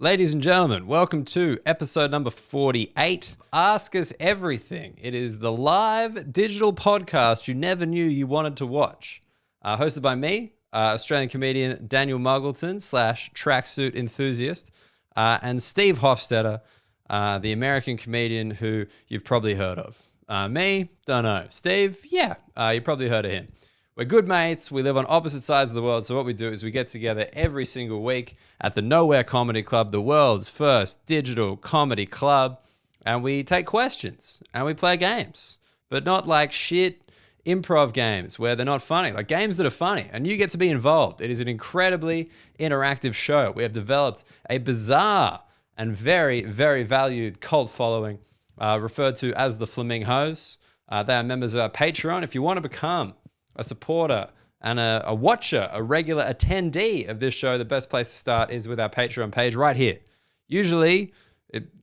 Ladies and gentlemen, welcome to episode number 48. Ask Us Everything. It is the live digital podcast you never knew you wanted to watch. Hosted by me, Australian comedian Daniel Muggleton / tracksuit enthusiast, and Steve Hofstetter, the American comedian who you've probably heard of. Me, don't know. Steve, yeah, you probably heard of him. We're good mates. We live on opposite sides of the world. So what we do is we get together every single week at the Nowhere Comedy Club, the world's first digital comedy club. And we take questions and we play games, but not like shit improv games where they're not funny, like games that are funny and you get to be involved. It is an incredibly interactive show. We have developed a bizarre and very, very valued cult following referred to as the Flamingos. They are members of our Patreon. If you want to become a supporter and a watcher, a regular attendee of this show, the best place to start is with our Patreon page right here. Usually,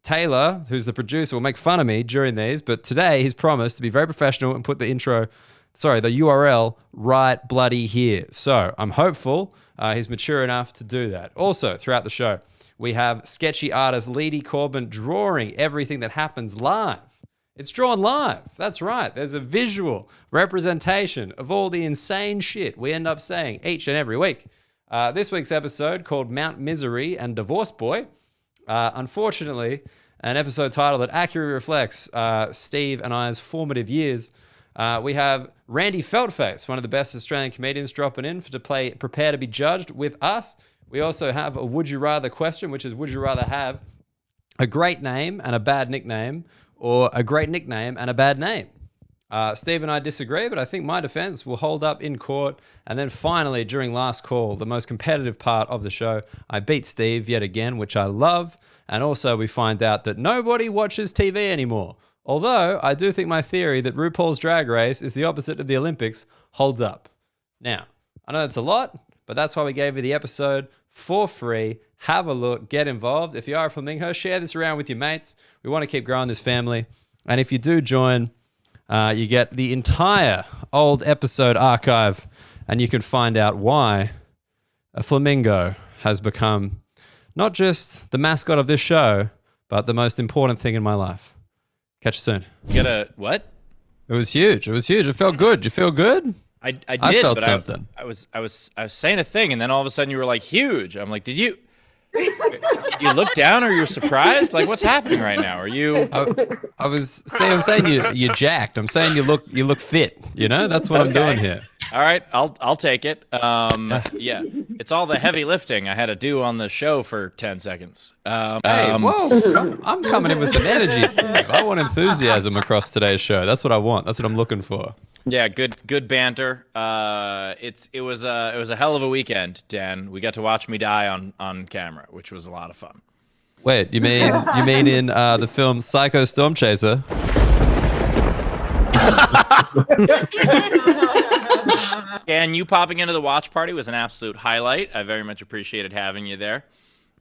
Taylor, who's the producer, will make fun of me during these, but today he's promised to be very professional and put the URL right bloody here. So I'm hopeful he's mature enough to do that. Also, throughout the show, we have sketchy artist Leedy Corbin drawing everything that happens live. It's drawn live. That's right. There's a visual representation of all the insane shit we end up saying each and every week. This week's episode, called Mount Misery and Divorce Boy, unfortunately, an episode title that accurately reflects Steve and I's formative years. We have Randy Feltface, one of the best Australian comedians, dropping in to play Prepare to be Judged with us. We also have a Would You Rather question, which is, would you rather have a great name and a bad nickname, or a great nickname and a bad name? Steve and I disagree, but I think my defense will hold up in court. And then finally, during last call, the most competitive part of the show, I beat Steve yet again, which I love. And also we find out that nobody watches TV anymore. Although I do think my theory that RuPaul's Drag Race is the opposite of the Olympics holds up. Now, I know that's a lot, but that's why we gave you the episode for free. Have a look, get involved. If you are a Flamingo, share this around with your mates. We want to keep growing this family. And if you do join, you get the entire old episode archive, and you can find out why a flamingo has become not just the mascot of this show, but the most important thing in my life. Catch you soon. You got a what? It was huge. It was huge. It felt good. You feel good? I did, I felt but something. I was saying a thing, and then all of a sudden you were like huge. I'm like, did you look down, or you're surprised? Like, what's happening right now? Are you? I'm saying you're jacked. I'm saying you look fit. You know, that's what I'm doing here. All right, I'll take it. Yeah, it's all the heavy lifting I had to do on the show for 10 seconds. Hey, whoa! I'm coming in with some energy, Steve. I want enthusiasm across today's show. That's what I want. That's what I'm looking for. Yeah, good banter. It was a hell of a weekend, Dan. We got to watch me die on camera, which was a lot of fun. Wait, you mean in the film Psycho Storm Chaser? And you popping into the watch party was an absolute highlight. I very much appreciated having you there.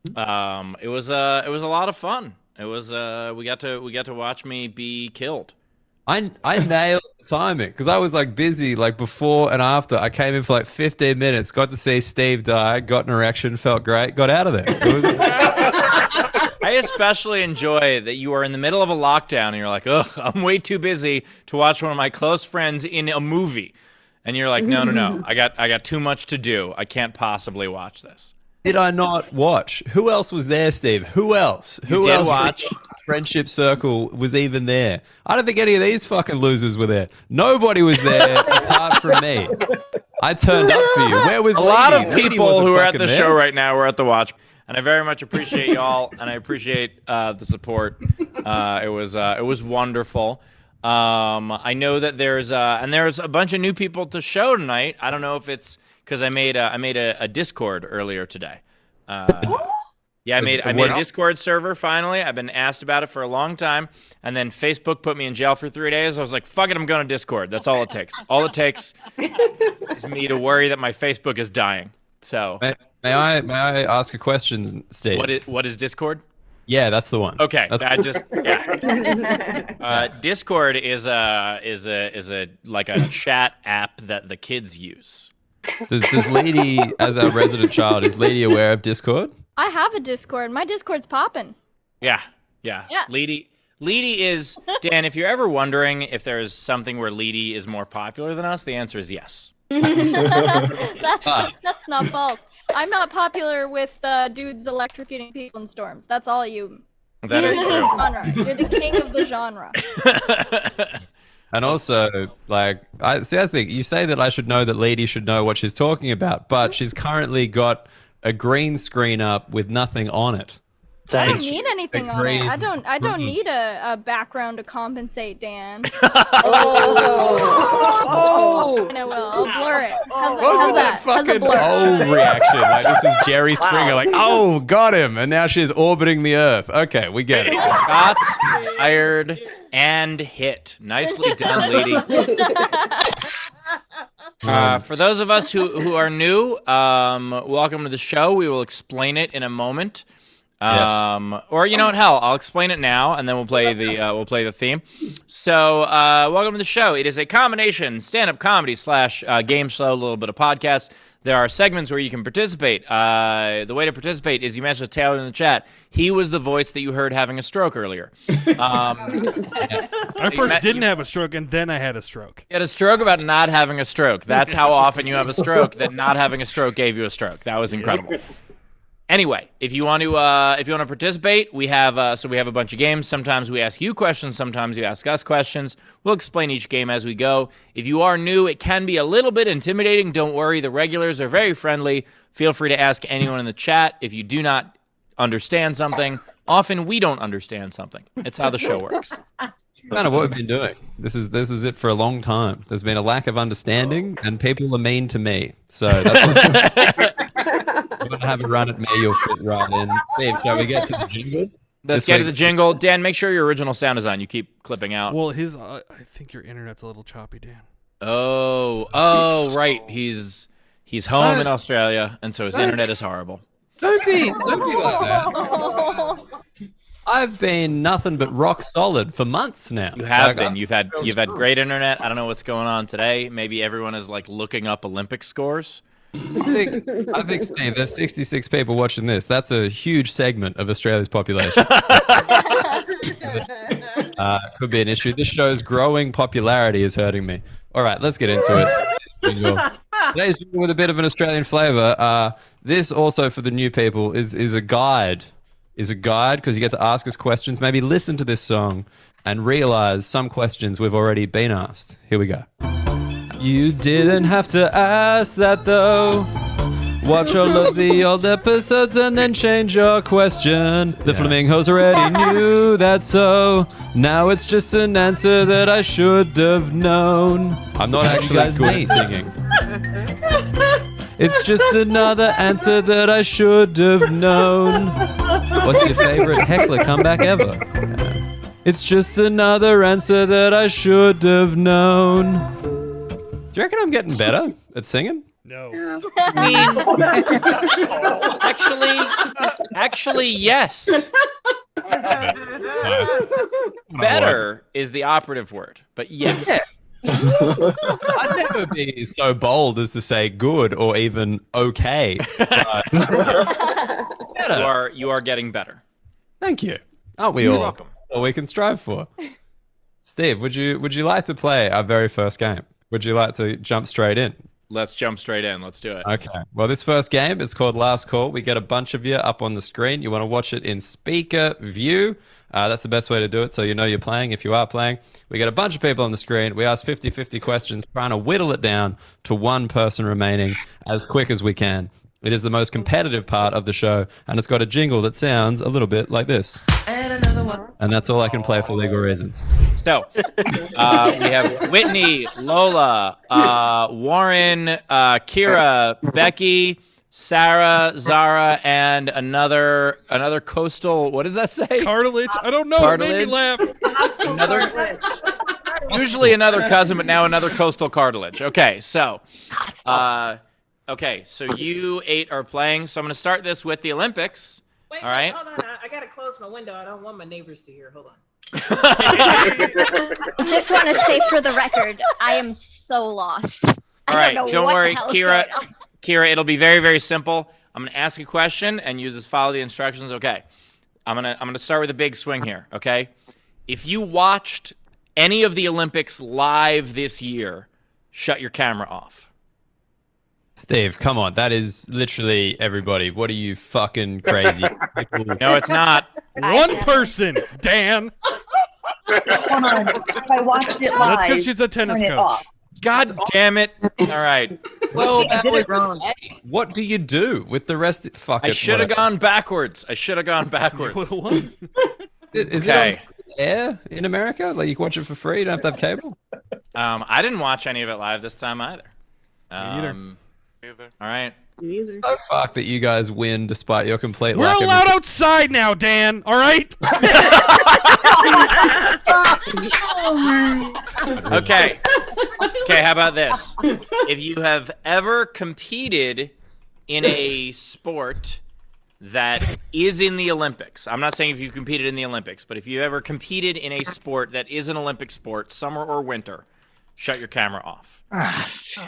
It was a lot of fun. It was we got to watch me be killed. I nailed the timing because I was like busy like before and after. I came in for like 15 minutes, got to see Steve die, got an erection, felt great, got out of there. I especially enjoy that you are in the middle of a lockdown and you're like, ugh, I'm way too busy to watch one of my close friends in a movie. And you're like, no. I got too much to do. I can't possibly watch this. Did I not watch? Who else was there, Steve? Who else? Who else? Watch? Friendship circle was even there. I don't think any of these fucking losers were there. Nobody was there apart from me. I turned up for you. Where was a Leedy? lot of people who are at the there. show right now were at the watch, and I very much appreciate y'all, and I appreciate the support. It was wonderful. I know that there's a bunch of new people to show tonight. I don't know if it's because I made a Discord earlier today. Yeah, I made a Discord server finally. I've been asked about it for a long time, and then Facebook put me in jail for 3 days. I was like, fuck it, I'm going to Discord. That's all it takes. All it takes is me to worry that my Facebook is dying. So may I ask a question, Steve? What is Discord? Yeah, that's the one. Okay, Discord is a like a chat app that the kids use. Does Leedy, as our resident child, is Leedy aware of Discord? I have a Discord. My Discord's popping. Yeah. Leedy is, Dan, if you're ever wondering if there's something where Leedy is more popular than us, the answer is yes. That's not false. I'm not popular with dudes electrocuting people in storms. That's all you. That is true. You're the king of the genre. And also, like, I think you say that I should know that Leedy should know what she's talking about, but she's currently got a green screen up with nothing on it. I don't need anything on it. I don't need a background to compensate, Dan. Oh! And I will. I'll blur it. How's that? Fucking reaction. Like, this is Jerry Springer. Like, oh, got him. And now she's orbiting the Earth. Okay, we get it. Shots fired and hit. Nicely done, Leedy. For those of us who are new, welcome to the show. We will explain it in a moment. Or you know what? Hell, I'll explain it now, and then we'll play the theme. So, welcome to the show. It is a combination stand-up comedy / game show, a little bit of podcast. There are segments where you can participate. The way to participate is you message Taylor in the chat. He was the voice that you heard having a stroke earlier. I first didn't have a stroke, and then I had a stroke. You had a stroke about not having a stroke. That's how often you have a stroke. That not having a stroke gave you a stroke. That was incredible. Anyway, if you want to participate, we have a bunch of games. Sometimes we ask you questions, sometimes you ask us questions. We'll explain each game as we go. If you are new, it can be a little bit intimidating. Don't worry, the regulars are very friendly. Feel free to ask anyone in the chat if you do not understand something. Often we don't understand something. It's how the show works. Kind of what we've been doing. This is it for a long time. There's been a lack of understanding, and people are mean to me. So that's I'm gonna have a run at me. You'll fit right in. Steve, shall we get to the jingle? Let's get to the jingle. Dan, make sure your original sound is on. You keep clipping out. Well, I think your internet's a little choppy, Dan. Oh, right. He's home in Australia, and so his internet is horrible. Don't be like that. I've been nothing but rock solid for months now. You have been. You've had great internet. I don't know what's going on today. Maybe everyone is like looking up Olympic scores. I think, Steve, there's 66 people watching this. That's a huge segment of Australia's population. Could be an issue. This show's growing popularity is hurting me. All right, let's get into it. Today's jingle with a bit of an Australian flavor. This also for the new people is a guide. Is a guide because you get to ask us questions. Maybe listen to this song and realize some questions we've already been asked. Here we go. You didn't have to ask that though. Watch all of the old episodes and then change your question. The flamingos already knew that, so now it's just an answer that I should have known. I'm not actually good at singing. It's just another answer that I should have known. What's your favorite heckler comeback ever? It's just another answer that I should have known. Do you reckon I'm getting better at singing? No. I mean, actually, yes. Better is the operative word, but yes. I'd never be so bold as to say good or even okay. You are getting better. Thank you. Aren't we all? You're welcome. All we can strive for. Steve, would you like to play our very first game? Would you like to jump straight in? Let's jump straight in. Let's do it. Okay. Well, this first game is called Last Call. We get a bunch of you up on the screen. You want to watch it in speaker view. That's the best way to do it, so you know you're playing if you are playing. We get a bunch of people on the screen. We ask 50-50 questions, trying to whittle it down to one person remaining as quick as we can. It is the most competitive part of the show, and it's got a jingle that sounds a little bit like this. And that's all I can play for legal reasons. So, we have Whitney, Lola, Warren, Kira, Becky, Sarah, Zara, and another coastal. What does that say? Cartilage? I don't know. Cartilage? It made me laugh. Usually another cousin, but now another coastal cartilage. Okay, so, you 8 are playing. So I'm going to start this with the Olympics. Wait, all right. Hold on. I gotta close my window. I don't want my neighbors to hear. Hold on. I just want to say for the record, I am so lost. All right, don't worry, Kira. Kira, it'll be very, very simple. I'm gonna ask a question, and you just follow the instructions. Okay. I'm gonna start with a big swing here. Okay. If you watched any of the Olympics live this year, shut your camera off. Steve, come on. That is literally everybody. What are you fucking crazy? No, it's not. One person, Dan. Come on. If I watched it live, That's because she's a tennis turn it coach. off. God damn it. All right. Well, I did it wrong. what do you do with the rest? Fuck it. I should have whatever. gone backwards. I should have gone You backwards. would've won. Is Okay. it on air in America? Like you can watch it for free. You don't have to have cable. I didn't watch any of it live this time either. neither. All right. So fucked that you guys win despite your complete We're lack allowed of. outside now, Dan. All right. Okay. Okay, how about this? If you have ever competed in a sport that is in the Olympics, I'm not saying if you competed in the Olympics, but if you ever competed in a sport that is an Olympic sport, summer or winter, shut your camera off.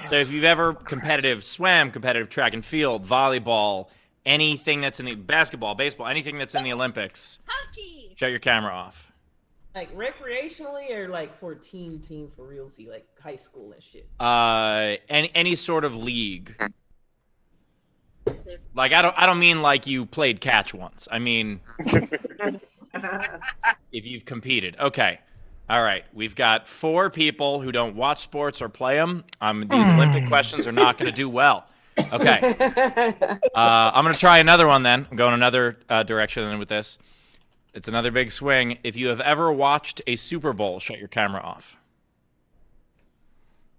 So if you've ever competitive swam, competitive track and field, volleyball, anything that's in the basketball, baseball, anything that's in the Olympics, shut your camera off. Like recreationally or like for team for realsy, like high school and shit. Any sort of league. Like I don't mean like you played catch once. I mean if you've competed. Okay. All right. We've got 4 people who don't watch sports or play them. These Olympic questions are not going to do well. Okay. I'm going to try another one then. I'm going another direction with this. It's another big swing. If you have ever watched a Super Bowl, shut your camera off.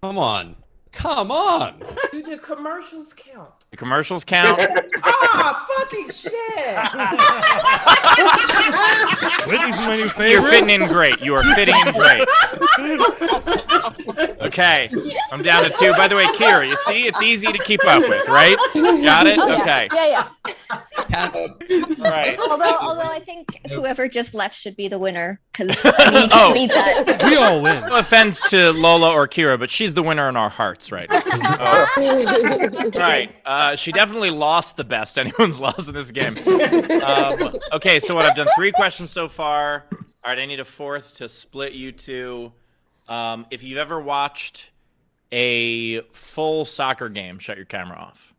Come on. Come on. Do the commercials count? The commercials count. Ah, fucking shit! Whitney's my new You're favorite. fitting in great. You are fitting in great. Okay, I'm down to 2. By the way, Kira, you see, it's easy to keep up with, right? Got it? Oh, yeah. Okay. Yeah. All right. Although I think whoever just left should be the winner because I mean, you Oh. can't beat that. We all win. No offense to Lola or Kira, but she's the winner in our hearts right now. Right. She definitely lost the best anyone's lost in this game. Okay, so what? I've done 3 questions so far. All right, I need a 4th to split you 2. If you've ever watched a full soccer game, shut your camera off.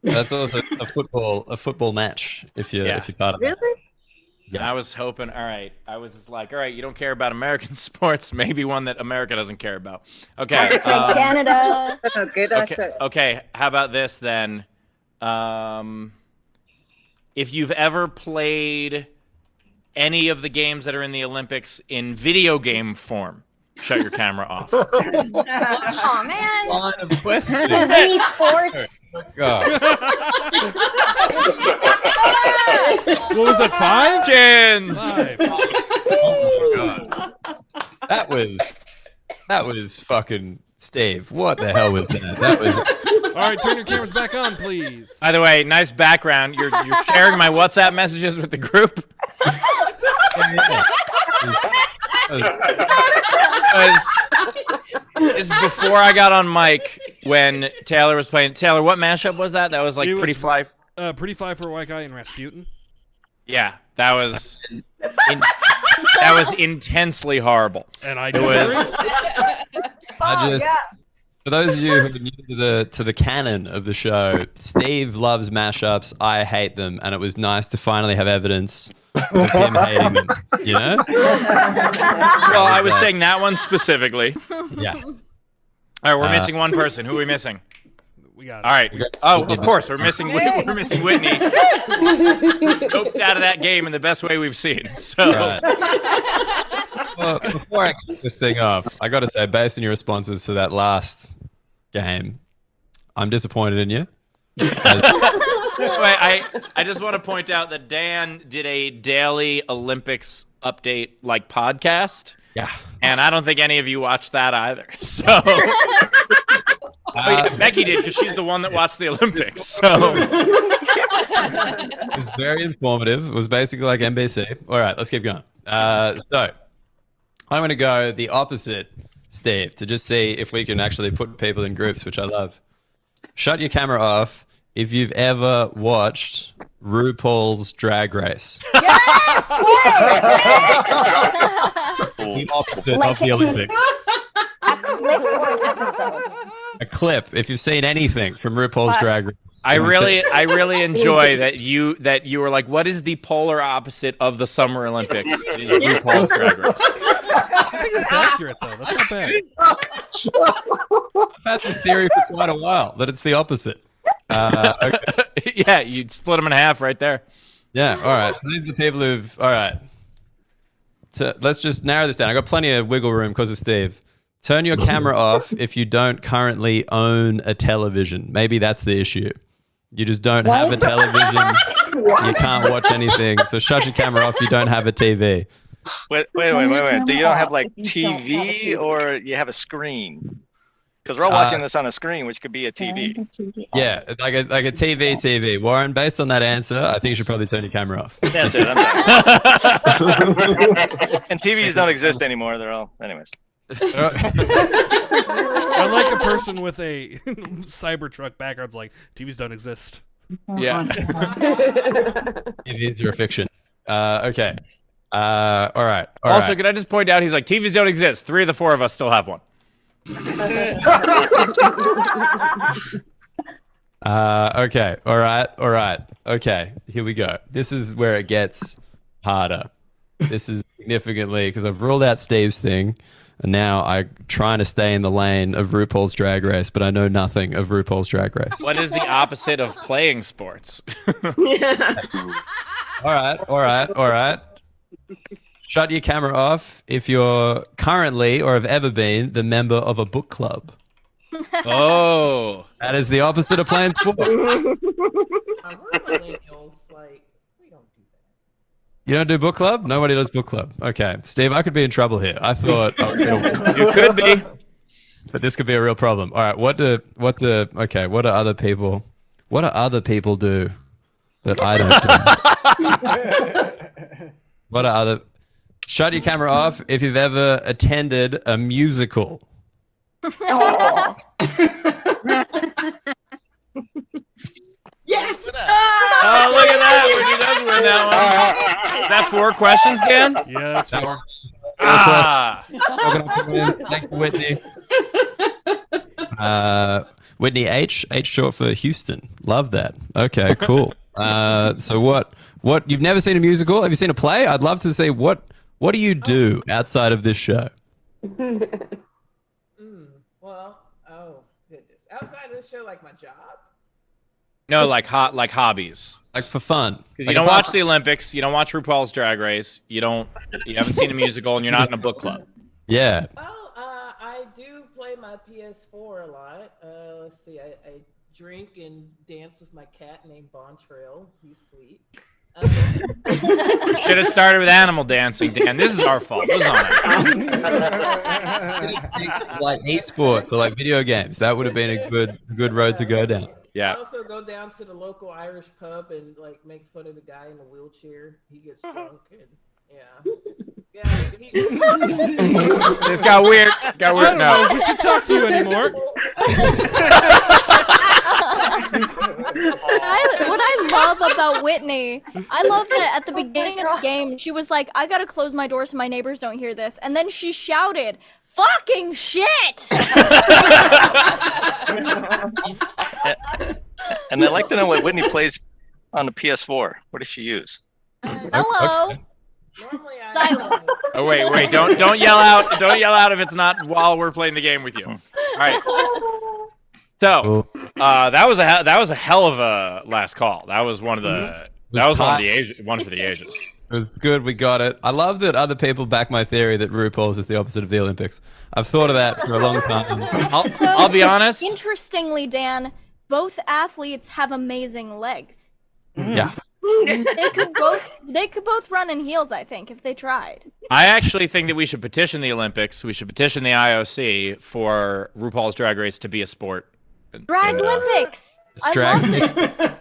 That's also a football match. If you're part of that. Really? Yeah. I was hoping. All right. I was just like, all right, you don't care about American sports. Maybe one that America doesn't care about. Okay. Canada. Okay. How about this then? If you've ever played any of the games that are in the Olympics in video game form, shut your camera off. Oh man. Line of questioning. Any sports? God. What was that? 5? Chins! 5. Oh my God. That was fucking Steve. What the hell was that? That was. All right, turn your cameras back on, please. By the way, nice background. You're sharing my WhatsApp messages with the group. Is before I got on mic when Taylor was playing. Taylor, what mashup was that? That was like It was- Pretty Fly. Pretty Fly for a White Guy and Rasputin. Yeah, that was that was intensely horrible. And I It just was I just, for those of you who are new to the canon of the show, Steve loves mashups. I hate them, and it was nice to finally have evidence of him hating them. You know? well, I was saying that one specifically. Yeah. All right, we're missing one person. Who are we missing? we got it. All right. Oh, of course, we're missing Whitney. Doped out of that game in the best way we've seen. So. Right. Well, before I kick this thing off, I got to say, based on your responses to that last game, I'm disappointed in you. Wait, I just want to point out that Dan did a daily Olympics update like podcast. Yeah. And I don't think any of you watched that either. So Becky did because she's the one that watched the Olympics. So It's very informative. It was basically like NBC. All right, let's keep going. So I'm going to go the opposite, Steve, to just see if we can actually put people in groups, which I love. Shut your camera off if you've ever watched RuPaul's Drag Race. Yes! The opposite of the Olympics. A clip or an episode? A clip. If you've seen anything from RuPaul's Drag Race. I really enjoy that you were like, what is the polar opposite of the Summer Olympics? It is RuPaul's Drag Race. I think that's accurate, though. That's not bad. I've had this theory for quite a while, that it's the opposite. Okay. Yeah, you'd split them in half right there. Yeah, all right. So these are the people who've... All right. So let's just narrow this down. I got plenty of wiggle room because of Steve. Turn your camera off if you don't currently own a television. Maybe that's the issue. You just don't have a television. You can't watch anything. So shut your camera off if you don't have a TV. Wait. Do you don't have like TV or you have a screen? Because we're all watching this on a screen, which could be a TV. Yeah, like a TV. Warren, based on that answer, I think you should probably turn your camera off. That's it. I'm done. And TVs don't exist anymore. They're all, anyways. I like a person with a Cybertruck background's like, TVs don't exist. Yeah. TVs are a fiction. Okay. All right. Also, could I just point out, he's like, TVs don't exist. 3 of the 4 of us still have one. Okay. All right. Okay. Here we go. This is where it gets harder. This is significantly because I've ruled out Steve's thing, and now I'm trying to stay in the lane of RuPaul's Drag Race, but I know nothing of RuPaul's Drag Race. What is the opposite of playing sports? All right. Shut your camera off if you're currently or have ever been the member of a book club. Oh. That is the opposite of playing sport. We're millennials, like, we don't do that. You don't do book club? Nobody does book club. Okay. Steve, I could be in trouble here. I thought You could be. but this could be a real problem. All right, what do other people do that I don't do? Shut your camera off if you've ever attended a musical. Yes! Oh, look at that. Whitney does win that one. Is that 4 questions, Dan? Yeah, that's fair. Ah. Thank you, Whitney. Whitney H short for Houston. Love that. Okay, cool. So what you've never seen a musical? Have you seen a play? I'd love to see what do you do outside of this show? Well, oh goodness. Outside of the show, like my job. No, like hobbies. Like for fun. Because you don't watch the Olympics, you don't watch RuPaul's Drag Race, you haven't seen a musical, and you're not in a book club. Yeah. Well, I do play my PS4 a lot. Let's see, I drink and dance with my cat named Bontrail. He's sweet. Should have started with animal dancing, Dan. This is our fault. It was on it. Like esports or like video games. That would have been a good road to go down. Yeah. I also go down to the local Irish pub and like make fun of the guy in the wheelchair. He gets drunk and This got weird. I don't know if we should talk to you anymore. What I love about Whitney, I love that at the beginning of the game, she was like, I gotta close my door so my neighbors don't hear this. And then she shouted, fucking shit! And I'd like to know what Whitney plays on the PS4. What does she use? Hello. normally Silence. Oh wait, don't yell out. Don't yell out if it's not while we're playing the game with you. All right. So that was a hell of a last call. That was one of the one for the ages. It was good. We got it. I love that other people back my theory that RuPaul's is the opposite of the Olympics. I've thought of that for a long time. I'll be honest. Interestingly, Dan, both athletes have amazing legs. Yeah. They could both run in heels, I think, if they tried. I actually think that we should petition the Olympics. We should petition the IOC for RuPaul's Drag Race to be a sport. Drag Olympics. I love it.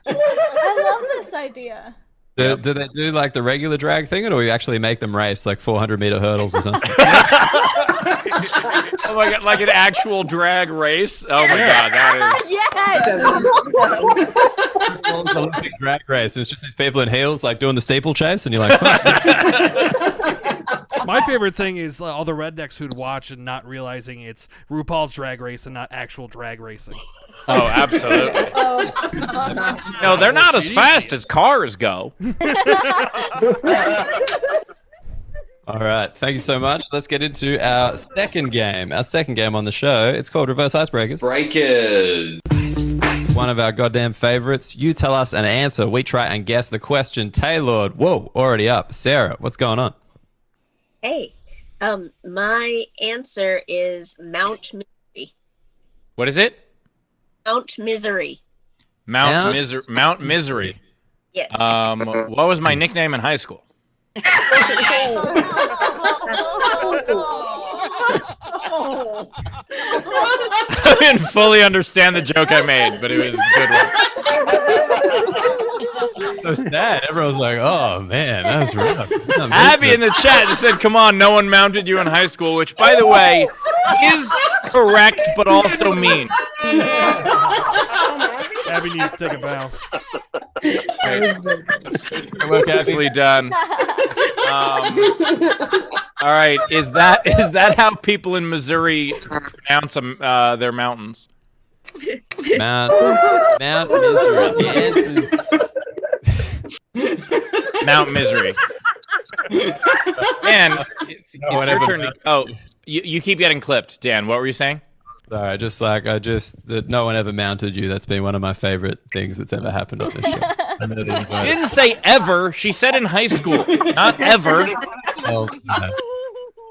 I love this idea. Do they do like the regular drag thing, or do we actually make them race like 400-meter hurdles or something? Oh my god, like an actual drag race. Oh my god, that is. Yes. Olympic drag race. It's just these people in heels like doing the steeple chase, and you're like, fuck. My favorite thing is all the rednecks who'd watch and not realizing it's RuPaul's Drag Race and not actual drag racing. Oh, absolutely. No, they're not as fast as cars go. All right, thank you so much. Let's get into our second game. Our second game on the show. It's called Reverse Icebreakers. Breakers. One of our goddamn favorites. You tell us an answer. We try and guess the question. Taylor, whoa, already up. Sarah, what's going on? Hey, my answer is Mount Misery. What is it? Mount Misery. Mount Misery. Yes. What was my nickname in high school? I didn't fully understand the joke I made, but it was a good one. So sad. Everyone's like, oh man, that was rough. Abby in the chat just said, come on, no one mounted you in high school, which, by the way, is correct, but also mean. Abby needs to take a bow. Work, Ashley, done. All right, is that how people in Missouri pronounce their mountains? Mount Misery. The answer's Mount Misery. Dan, it's your turn to, you keep getting clipped. Dan, what were you saying? sorry, that no one ever mounted you. That's been one of my favorite things that's ever happened on this show. I know that She didn't say ever. She said in high school, not ever. well,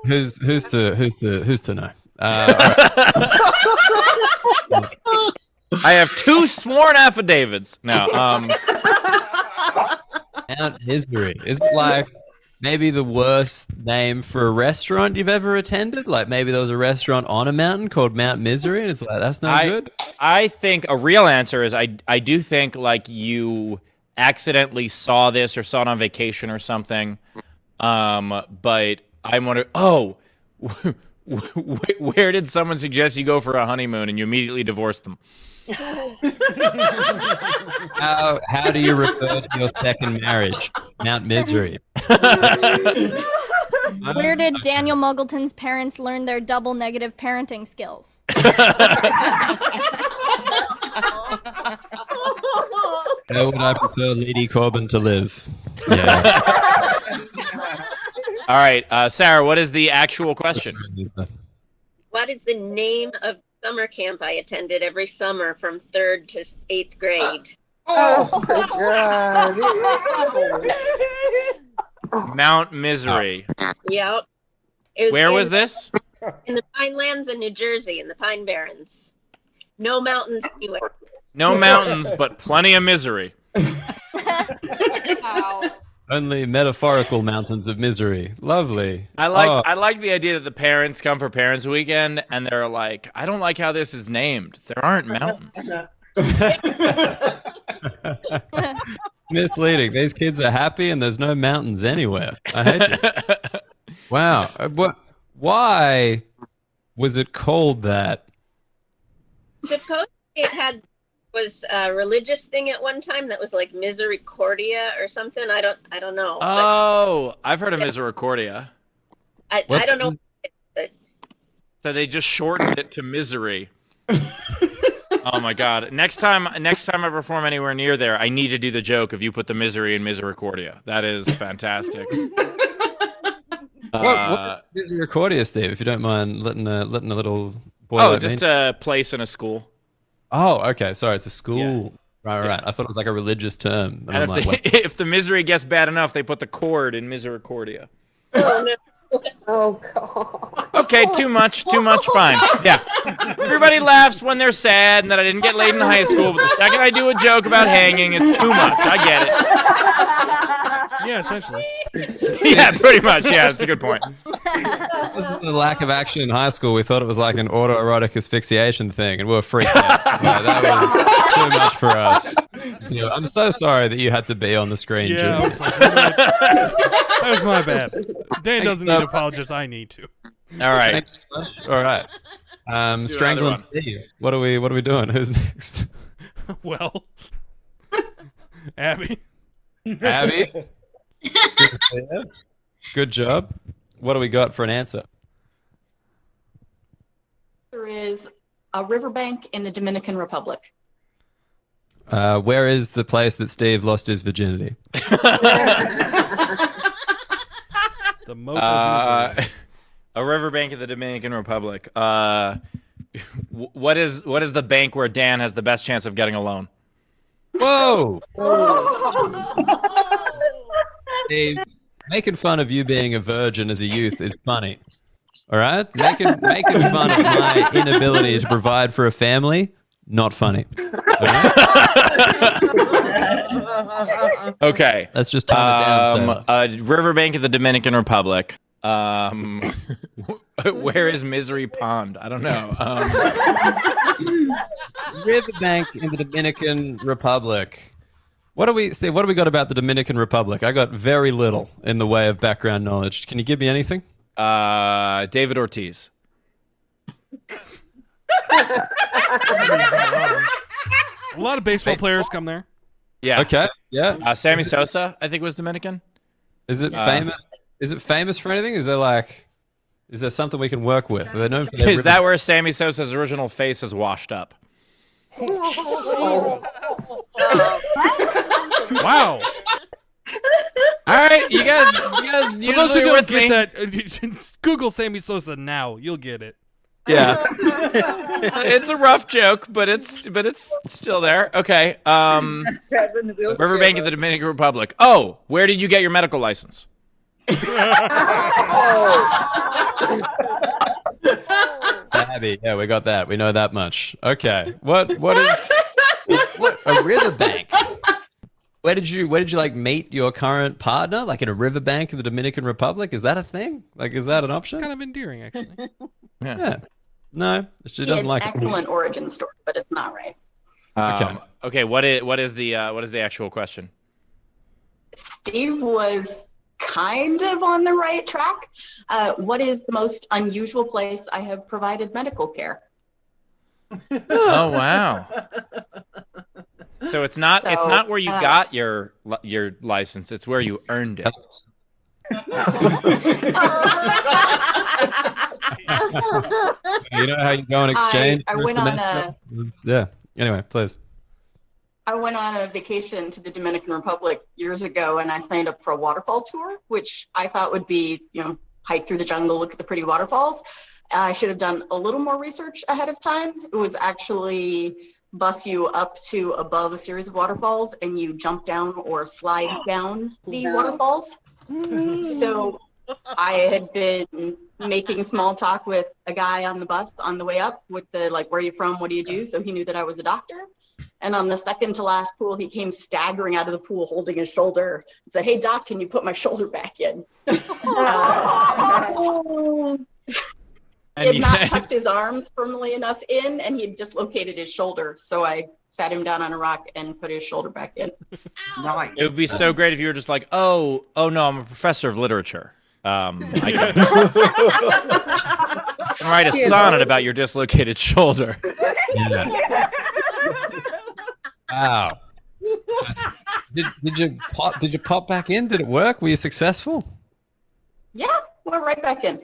who's to know? I have 2 sworn affidavits. No. Mount Misery. Is it like maybe the worst name for a restaurant you've ever attended? Like maybe there was a restaurant on a mountain called Mount Misery, and it's like that's not good. I think a real answer is I do think like you accidentally saw this or saw it on vacation or something. But I'm wondering. Oh. Where did someone suggest you go for a honeymoon and you immediately divorced them? How do you refer to your second marriage? Mount Misery. Where did Daniel Muggleton's parents learn their double negative parenting skills? How would I prefer Leedy Corbin to live? Yeah. All right, Sarah, what is the actual question? What is the name of summer camp I attended every summer from 3rd to 8th grade? Oh my god. Mount Misery. Yep. Where was this? In the Pinelands in New Jersey, in the Pine Barrens. No mountains anywhere. No mountains, but plenty of misery. Wow. Only metaphorical mountains of misery. Lovely. I like the idea that the parents come for Parents Weekend and they're like, I don't like how this is named. There aren't mountains. Misleading. These kids are happy and there's no mountains anywhere. I hate it. Wow. Why was it called that? Suppose it was a religious thing at one time that was like Misericordia or something. I don't know. Oh, I've heard of Misericordia. I don't know. So they just shortened it to Misery. Oh my god. Next time I perform anywhere near there, I need to do the joke of you put the misery in Misericordia. That is fantastic. What is Misericordia, Steve, if you don't mind letting a little boy just a place in a school. Oh, okay. Sorry, it's a school. Yeah. Right. I thought it was like a religious term. And if the misery gets bad enough, they put the chord in Misericordia. Oh, no. Oh god. Okay, too much, fine. Yeah. Everybody laughs when they're sad and that I didn't get laid in high school, but the second I do a joke about hanging, it's too much. I get it. Yeah, essentially. Yeah, pretty much. Yeah, that's a good point. The lack of action in high school, we thought it was like an autoerotic asphyxiation thing, and we were freaked out. No, that was too much for us. You know, I'm so sorry that you had to be on the screen, Yeah, Jim. that was my bad. Dan doesn't need to apologize. I need to. All right. Thanks so much. All right. Do another Strangling one. Steve. What are we Do another Strangling one. Steve? What are we doing? Who's next? Well, Abby. Abby. Good to see you. Good job. What do we got for an answer? There is a riverbank in the Dominican Republic. Where is the place that Steve lost his virginity? The Moto A riverbank of the Dominican Republic. What is the bank where Dan has the best chance of getting a loan? Whoa! Steve, making fun of you being a virgin as a youth is funny. All right? Making fun of my inability to provide for a family, not funny. All right? Okay. Let's just tone it down. A riverbank of the Dominican Republic. Where is Misery Pond? I don't know. Riverbank in the Dominican Republic. Steve, what do we got about the Dominican Republic? I got very little in the way of background knowledge. Can you give me anything? David Ortiz. A lot of baseball players come there. Yeah. Okay. Yeah. Sammy Sosa, I think, was Dominican. Is it famous? Is it famous for anything? Is there something we can work with? Are they known for their Is that where Sammy Sosa's original face is washed up? Wow. All right, you guys For those who usually don't with get me. that, Google Sammy Sosa now. You'll get it. Yeah. It's a rough joke, but it's still there. Okay. Riverbank of the Dominican Republic. Oh, where did you get your medical license? Abby? Yeah, we got that. We know that much. Okay. What is a riverbank? Where did you like meet your current partner? Like in a riverbank in the Dominican Republic? Is that a thing? Like, is that an option? It's kind of endearing, actually. Yeah. No, she doesn't It's like an it. excellent origin story, but it's not right. Okay. What is the actual question? Steve was kind of on the right track. What is the most unusual place I have provided medical care? Oh wow. So it's not where you got your license. It's where you earned it. You know how you go on exchange? I went on a Yeah. Anyway, please. I went on a vacation to the Dominican Republic years ago, and I signed up for a waterfall tour, which I thought would be, hike through the jungle, look at the pretty waterfalls. I should have done a little more research ahead of time. It was actually bus you up to above a series of waterfalls, and you jump down or slide down the waterfalls. So I had been making small talk with a guy on the bus on the way up with the, where are you from? What do you do? So he knew that I was a doctor. And on the second to last pool, he came staggering out of the pool holding his shoulder and said, "Hey, doc, can you put my shoulder back in?" He had not tucked his arms firmly enough in, and he had dislocated his shoulder. So I sat him down on a rock and put his shoulder back in. Nice. It would be so great if you were just like, oh no, I'm a professor of literature. I can write a sonnet about your dislocated shoulder. Yeah. Wow. Did you pop back in? Did it work? Were you successful? Yeah, we're right back in.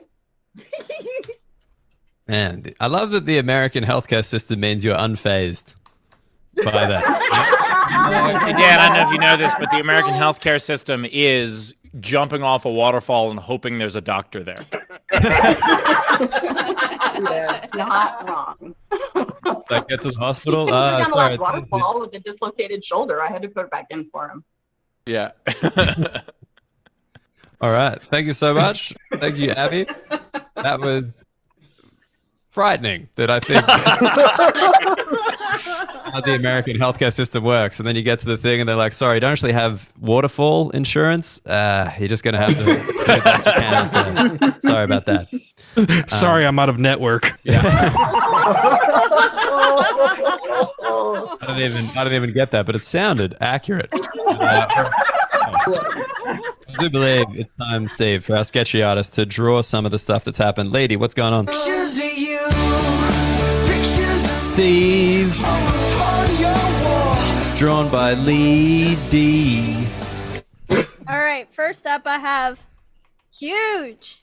Man, I love that the American healthcare system means you're unfazed by that. Hey, Dan, I don't know if you know this, but the American healthcare system is jumping off a waterfall and hoping there's a doctor there. Not wrong. Like, get to the hospital. He took me down the Sorry, last waterfall with a dislocated shoulder. I had to put it back in for him. Yeah. All right. Thank you so much. Thank you, Abby. That was frightening, that I think how the American healthcare system works. And then you get to the thing and they're like, sorry, you don't actually have waterfall insurance. You're just going to have to do the best you can. Sorry about that. Sorry, I'm out of network. Yeah. I don't even get that, but it sounded accurate. I do believe it's time, Steve, for our sketchy artist to draw some of the stuff that's happened. Leedy, what's going on? Steve. Drawn by Leedy. All right, first up I have huge.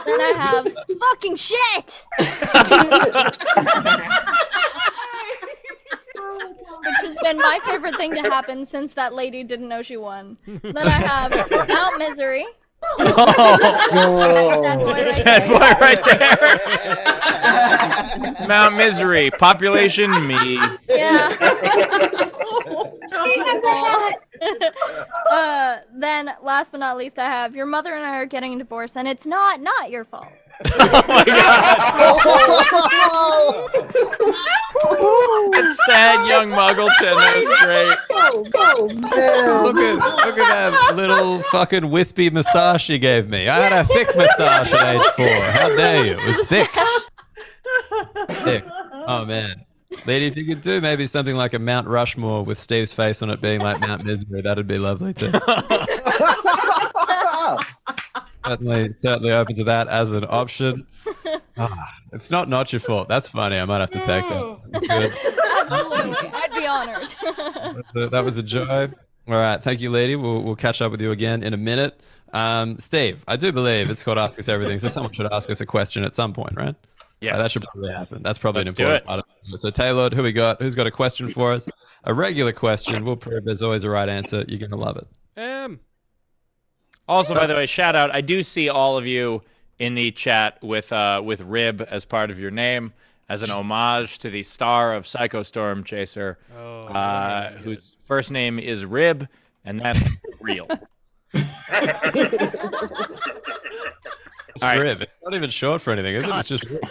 Then I have fucking shit. Which has been my favorite thing to happen since that lady didn't know she won. Then I have Mount Misery. Sad boy right there. Mount Misery, population me. Yeah. Then, last but not least, I have your mother and I are getting a divorce, and it's not your fault. Oh my god. It's sad young Muggleton. That was great. Look at that little fucking wispy moustache you gave me. I had a thick moustache at age 4. How dare you? It was thick. Thick. Oh man. Lady, if you could do maybe something like a Mount Rushmore with Steve's face on it being like Mount Misery, that'd be lovely too. Certainly open to that as an option. It's not your fault. That's funny. I might have to take that. Good. Absolutely. I'd be honored. That was a joy. All right. Thank you, Leedy. We'll catch up with you again in a minute. Steve, I do believe it's called Ask Us Everything, so someone should ask us a question at some point, right? Yes. That should probably happen. That's probably Let's an important part of it. So, Taylor, who we got? Who's got a question for us? A regular question. We'll prove there's always a right answer. You're going to love it. Also, by the way, shout out. I do see all of you in the chat with Rib as part of your name, as an homage to the star of Psycho Storm Chaser, whose first name is Rib, and that's real. It's Rib. It's not even short for anything, is it? It's just Rib.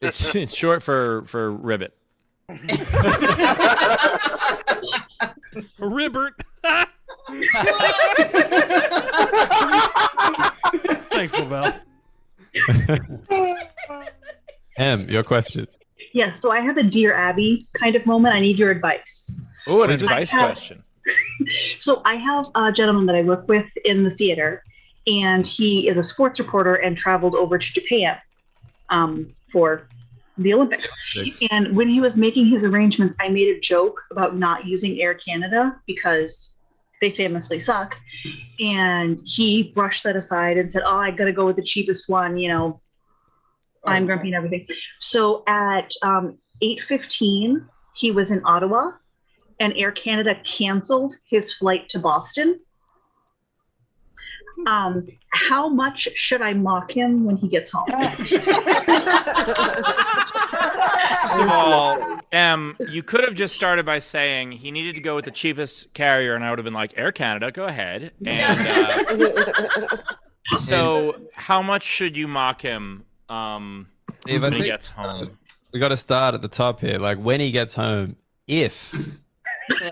It's short for Ribbit. Ribbert. Thanks, LaBelle. Your question. Yes, so I have a Dear Abby kind of moment. I need your advice. Oh, an advice question. So I have a gentleman that I work with in the theater, and he is a sports reporter and traveled over to Japan for the Olympics. And when he was making his arrangements, I made a joke about not using Air Canada because they famously suck. And he brushed that aside and said, oh, I got to go with the cheapest one, I'm grumpy and everything. So at 8:15, he was in Ottawa, and Air Canada canceled his flight to Boston. How much should I mock him when he gets home? First of all, you could have just started by saying he needed to go with the cheapest carrier, and I would have been like, Air Canada, go ahead. And so how much should you mock him when he gets home? We got to start at the top here. Like, when he gets home, if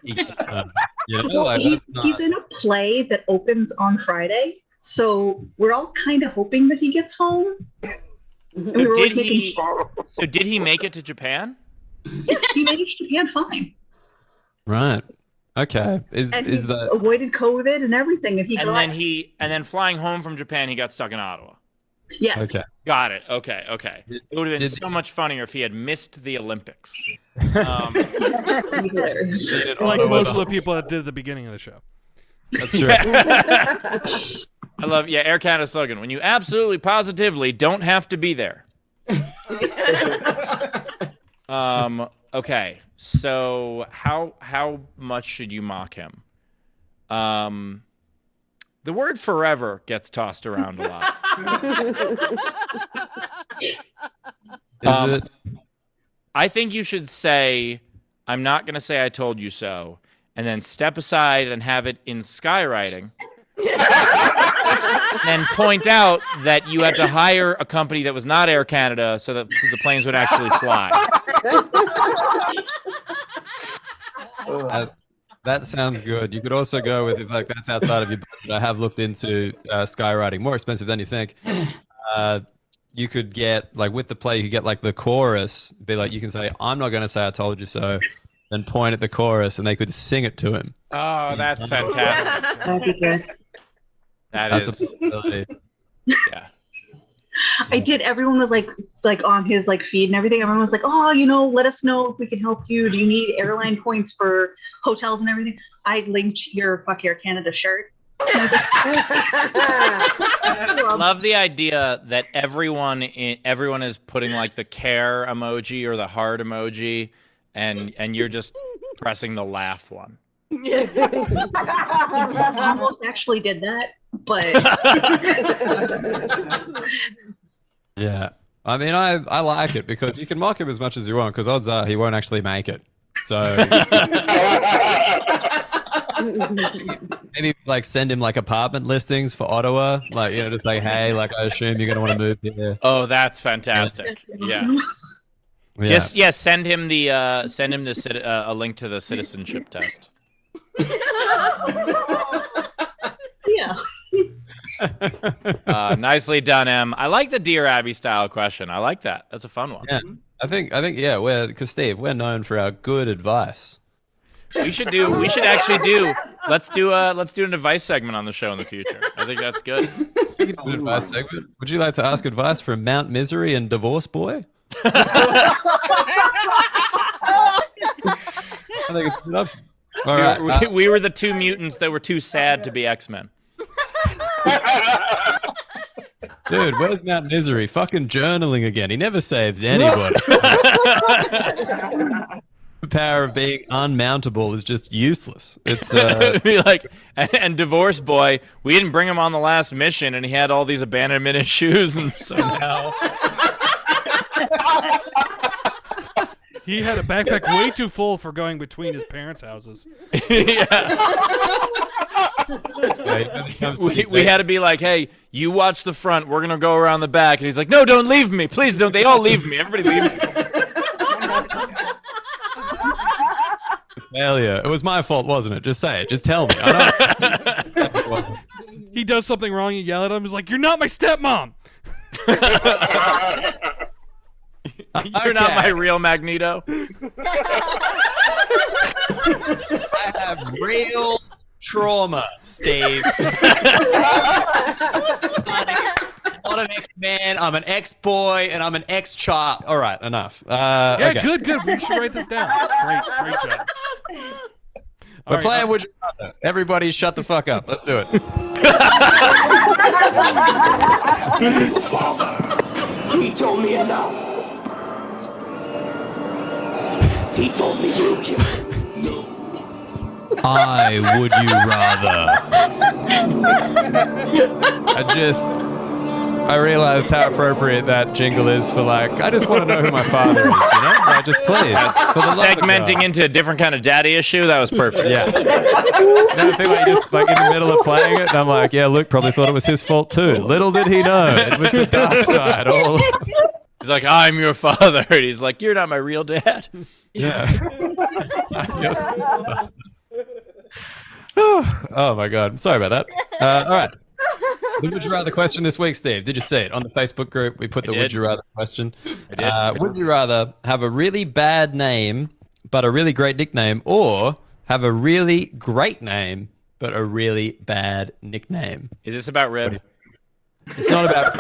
he gets home. He's in a play that opens on Friday, so we're all kind of hoping that he gets home. So did he make it to Japan? Yeah, he made it to Japan fine. Right. Okay. He avoided COVID and everything? And then flying home from Japan, he got stuck in Ottawa. Yes. Okay. Got it. Okay. It would have been so much funnier if he had missed the Olympics. Like most of the people that did at the beginning of the show. That's true. I love, Air Canada slogan. When you absolutely positively don't have to be there. Okay. So how much should you mock him? The word forever gets tossed around a lot. Is it? I think you should say, I'm not going to say I told you so, and then step aside and have it in skywriting. And then point out that you had to hire a company that was not Air Canada so that the planes would actually fly. That sounds good. You could also go with, if like that's outside of your budget. I have looked into skywriting, more expensive than you think. you could get like with the play, you could get like the chorus. Be like, you can say, "I'm not going to say I told you so," then point at the chorus, and they could sing it to him. Oh, that's fantastic. That'd be good. That's a possibility. Yeah. I did. Everyone was like on his like feed and everything. Everyone was like, "Oh, let us know if we can help you. Do you need airline points for hotels and everything?" I linked your Fuck Air Canada shirt. I love the idea that everyone is putting like the care emoji or the heart emoji, and you're just pressing the laugh one. I almost actually did that, but Yeah. I mean, I like it because you can mock him as much as you want because odds are he won't actually make it. So maybe like send him like apartment listings for Ottawa. Like, just say, hey, like I assume you're going to want to move here. Oh, that's fantastic. Yeah. Send him a link to the citizenship test. Yeah. Nicely done, Em. I like the Dear Abby style question. I like that. That's a fun one. Yeah. I think because Steve, we're known for our good advice. Let's do an advice segment on the show in the future. I think that's good. Advice segment. Would you like to ask advice from Mount Misery and Divorce Boy? I think it's good option. All right. We were the two mutants that were too sad to be X-Men. Dude, where's Mount Misery? Fucking journaling again. He never saves anybody. The power of being unmountable is just useless. It's be like, and Divorce Boy, we didn't bring him on the last mission, and he had all these abandonment issues, and so now he had a backpack way too full for going between his parents' houses. we had to be like, hey, you watch the front, we're gonna go around the back, and he's like, no, don't leave me, please don't. They all leave me. Everybody leaves me. Failure. It was my fault, wasn't it? Just say it. Just tell me. He does something wrong, you yell at him. He's like, "You're not my stepmom." You're not my real Magneto. I have real trauma, Steve. I'm not an ex-man. I'm an ex-boy, and I'm an ex-child. All right, enough. Yeah, okay. good. We should write this down. Great job. We're playing Would You Rather. Everybody shut the fuck up. Let's do it. Father, he told me enough. He told me you No. I would you rather. I realized how appropriate that jingle is for I just want to know who my father is, just please. For the segmenting into a different kind of daddy issue, that was perfect. Yeah. I think you just in the middle of playing it, and I'm like, yeah, Luke probably thought it was his fault too. Little did he know, it was the dark side. He's like, I'm your father. And he's like, you're not my real dad. Yeah. Oh my God. I'm sorry about that. All right. The Would You Rather question this week, Steve. Did you see it? On the Facebook group, we put the Would You Rather question. I did. Would you rather have a really bad name, but a really great nickname, or have a really great name, but a really bad nickname? Is this about Rib? It's not about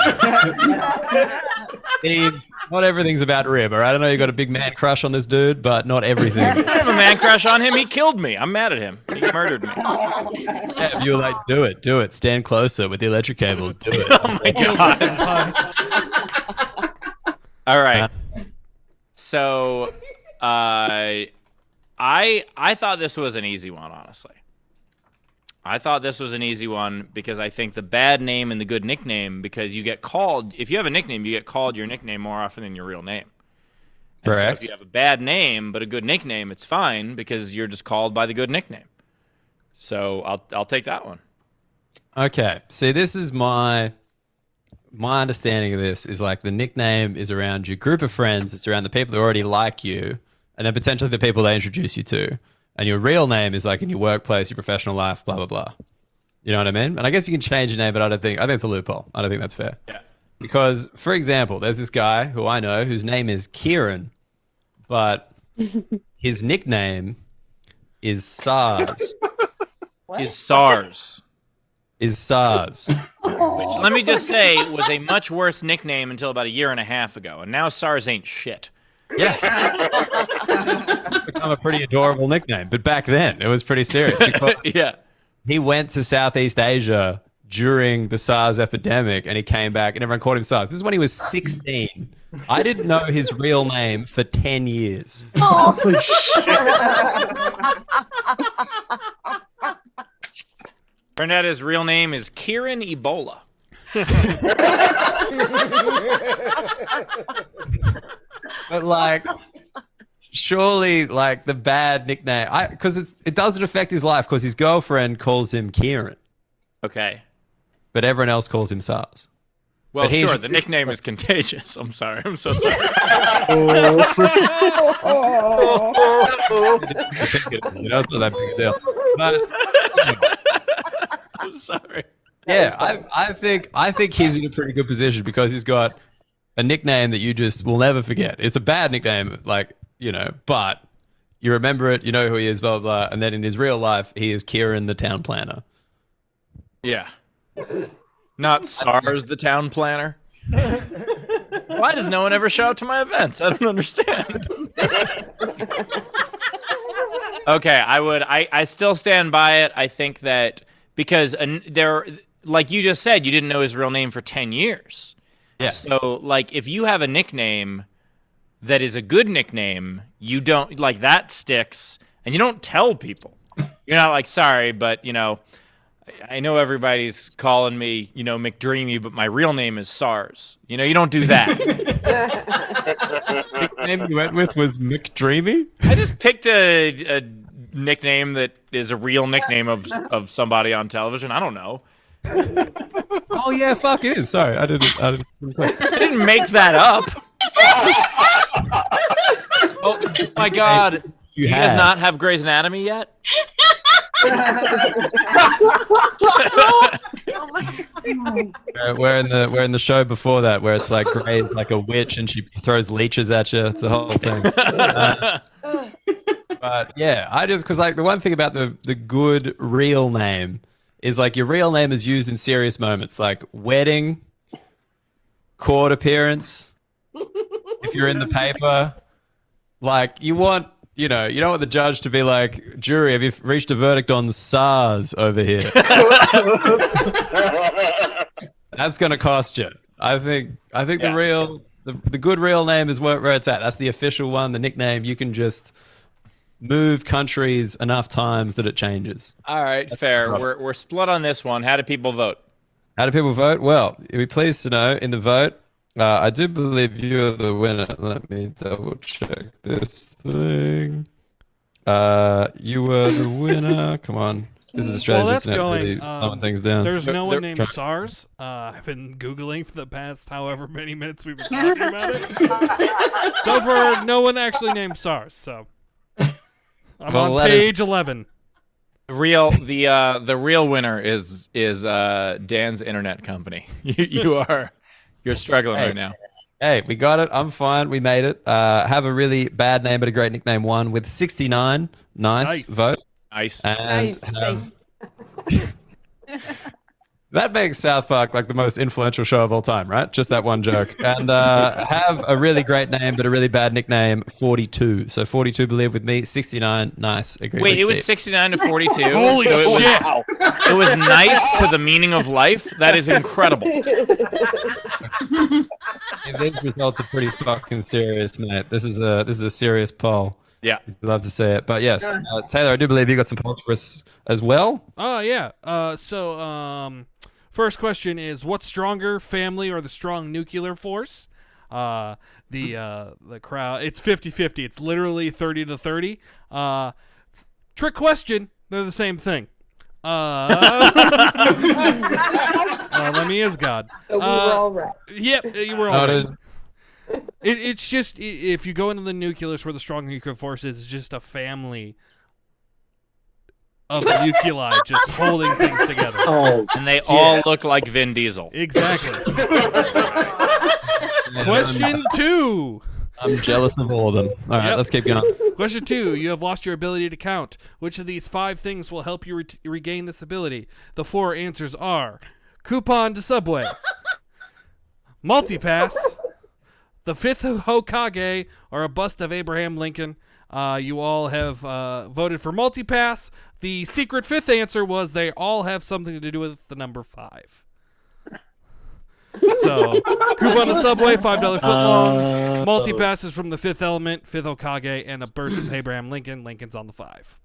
Steve, not everything's about Rib, all right? I know you got a big man crush on this dude, but not everything. I have a man crush on him. He killed me. I'm mad at him. He murdered me. Yeah, you were like, do it. Stand closer with the electric cable. Do it. Oh my God. All right. So, I thought this was an easy one, honestly. I thought this was an easy one because I think the bad name and the good nickname, because you get called, if you have a nickname, you get called your nickname more often than your real name. And Correct. so if you have a bad name but a good nickname, it's fine because you're just called by the good nickname. So I'll take that one. Okay. See, this is my understanding of this is the nickname is around your group of friends. It's around the people that already like you, and then potentially the people they introduce you to. And your real name is in your workplace, your professional life, blah, blah, blah. You know what I mean? And I guess you can change your name, but I think it's a loophole. I don't think that's fair. Yeah. Because, for example, there's this guy who I know whose name is Kieran, but his nickname is SARS. Is SARS. Is SARS. Which, let me just say, was a much worse nickname until about a year and a half ago. And now SARS ain't shit. Yeah. It's become a pretty adorable nickname. But back then, it was pretty serious. Because Yeah. he went to Southeast Asia during the SARS epidemic, and he came back, and everyone called him SARS. This is when he was 16. I didn't know his real name for 10 years. Turned out his real name is Kieran Ebola. But like, surely, like the bad nickname, because it doesn't affect his life because his girlfriend calls him Kieran, Okay. but everyone else calls him SARS. Well, But he's- sure, the nickname is contagious. I'm sorry. I'm so sorry. You know, it's not that big a deal. But I'm sorry. yeah, I think he's in a pretty good position because he's got a nickname that you just will never forget. It's a bad nickname, like, you know, but you remember it, you know who he is, blah, blah, blah. And then in his real life, he is Kieran, the town planner. Yeah. Not SARS, the town planner. Why does no one ever show up to my events? I don't understand. Okay, I still stand by it. I think that because like you just said, you didn't know his real name for 10 years. Yeah. So, like, if you have a nickname that is a good nickname, you don't, like, that sticks, and you don't tell people. You're not like, sorry, but, you know, I know everybody's calling me, you know, McDreamy, but my real name is SARS. You know, you don't do that. Nickname you went with was McDreamy? I just picked a nickname that is a real nickname of somebody on television. I don't know. Oh yeah, fuck it is. Sorry, I didn't. I didn't make that up. Oh my God! You Do you guys have. not have Grey's Anatomy yet? We're in the show before that where it's like Grey's like a witch and she throws leeches at you. It's a whole thing. But yeah, because like the one thing about the good real name is like your real name is used in serious moments like wedding, court appearance, if you're in the paper, like you don't want the judge to be like, jury, have you reached a verdict on SARS over here? That's going to cost you. I think the good real name is where it's at. That's the official one, the nickname. You can just move countries enough times that it changes. All right, fair. We're split on this one. How do people vote? How do people vote? Well, you'll be pleased to know in the vote, I do believe you're the winner. Let me double check this thing. You were the winner. Come on. This is Australia's Well, that's internet going. really slowing things down. There's no one named SARS. I've been Googling for the past however many minutes we've been talking about it. So far, no one actually named SARS. So I'm on page 11. The real winner is Dan's internet company. You're struggling right now. Hey, we got it. I'm fine. We made it. Have a really bad name but a great nickname won with 69. Nice vote. Nice. And that makes South Park like the most influential show of all time, right? Just that one joke. And have a really great name but a really bad nickname, 42. So 42, believe with me. 69, nice. Agree. Wait, with it was Steve. 69 to 42. Holy shit! It was nice to the meaning of life. That is incredible. These results are pretty fucking serious, mate. This is a serious poll. Yeah. I'd love to see it. But yes, Taylor, I do believe you got some polls for us as well. Oh yeah. First question is, what's stronger, family or the strong nuclear force? The crowd, it's 50-50. It's literally 30 to 30. Trick question. They're the same thing. Let me as God. So we were all right. Yep, you were all right. It's just, if you go into the nucleus where the strong nuclear force is, it's just a family of nuclei just holding things together. And they all look like Vin Diesel. Exactly. Question 2. I'm jealous of all of them. All right, Yep. let's keep going. Question 2. You have lost your ability to count. Which of these 5 things will help you regain this ability? The 4 answers are coupon to Subway, multipass, the 5th Hokage, or a bust of Abraham Lincoln. You all have voted for multipass. The secret 5th answer was they all have something to do with the number 5. So, coupon to Subway, $5 footlong. Multipass is from the 5th element, 5th Hokage, and a burst of Abraham Lincoln. Lincol's on the 5.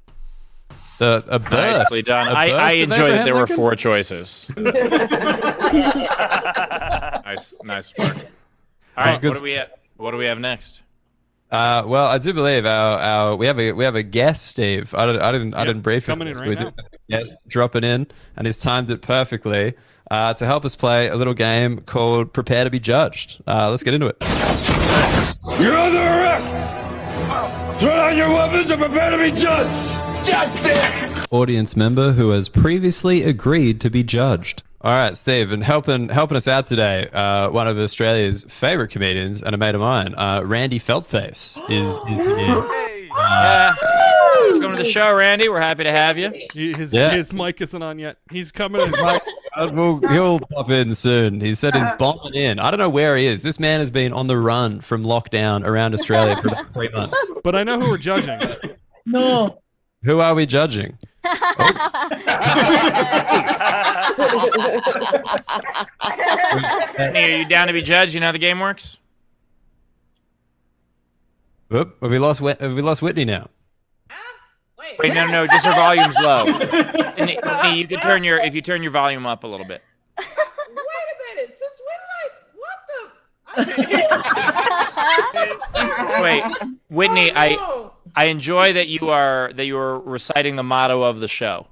A burst. Nicely done. A burst I of enjoyed that Abraham there were Lincoln? 4 choices. Nice work. All right, good. what do we have next? Well, I do believe our we have a guest, Steve. I didn't brief him. coming in right We now. do have a guest dropping in, and he's timed it perfectly to help us play a little game called Prepare to be Judged. Let's get into it. You're under arrest! Throw down your weapons and prepare to be judged! Judge this! Audience member who has previously agreed to be judged. All right, Steve, and helping us out today, one of Australia's favorite comedians and a mate of mine, Randy Feltface, is here. Welcome to the show, Randy. We're happy to have you. His mic isn't on yet. He's coming in. He'll pop in soon. He said he's bombing in. I don't know where he is. This man has been on the run from lockdown around Australia for about 3 months. But I know who we're judging. No. Who are we judging? Hey, are you down to be judged? You know how the game works? Whoop, have we lost Whitney now? Wait, no, just her volume's low. Whitney, you could if you turn your volume up a little bit. Wait a minute. Since when, what the? Wait, Whitney, Oh, I enjoy that you are reciting the motto of the show.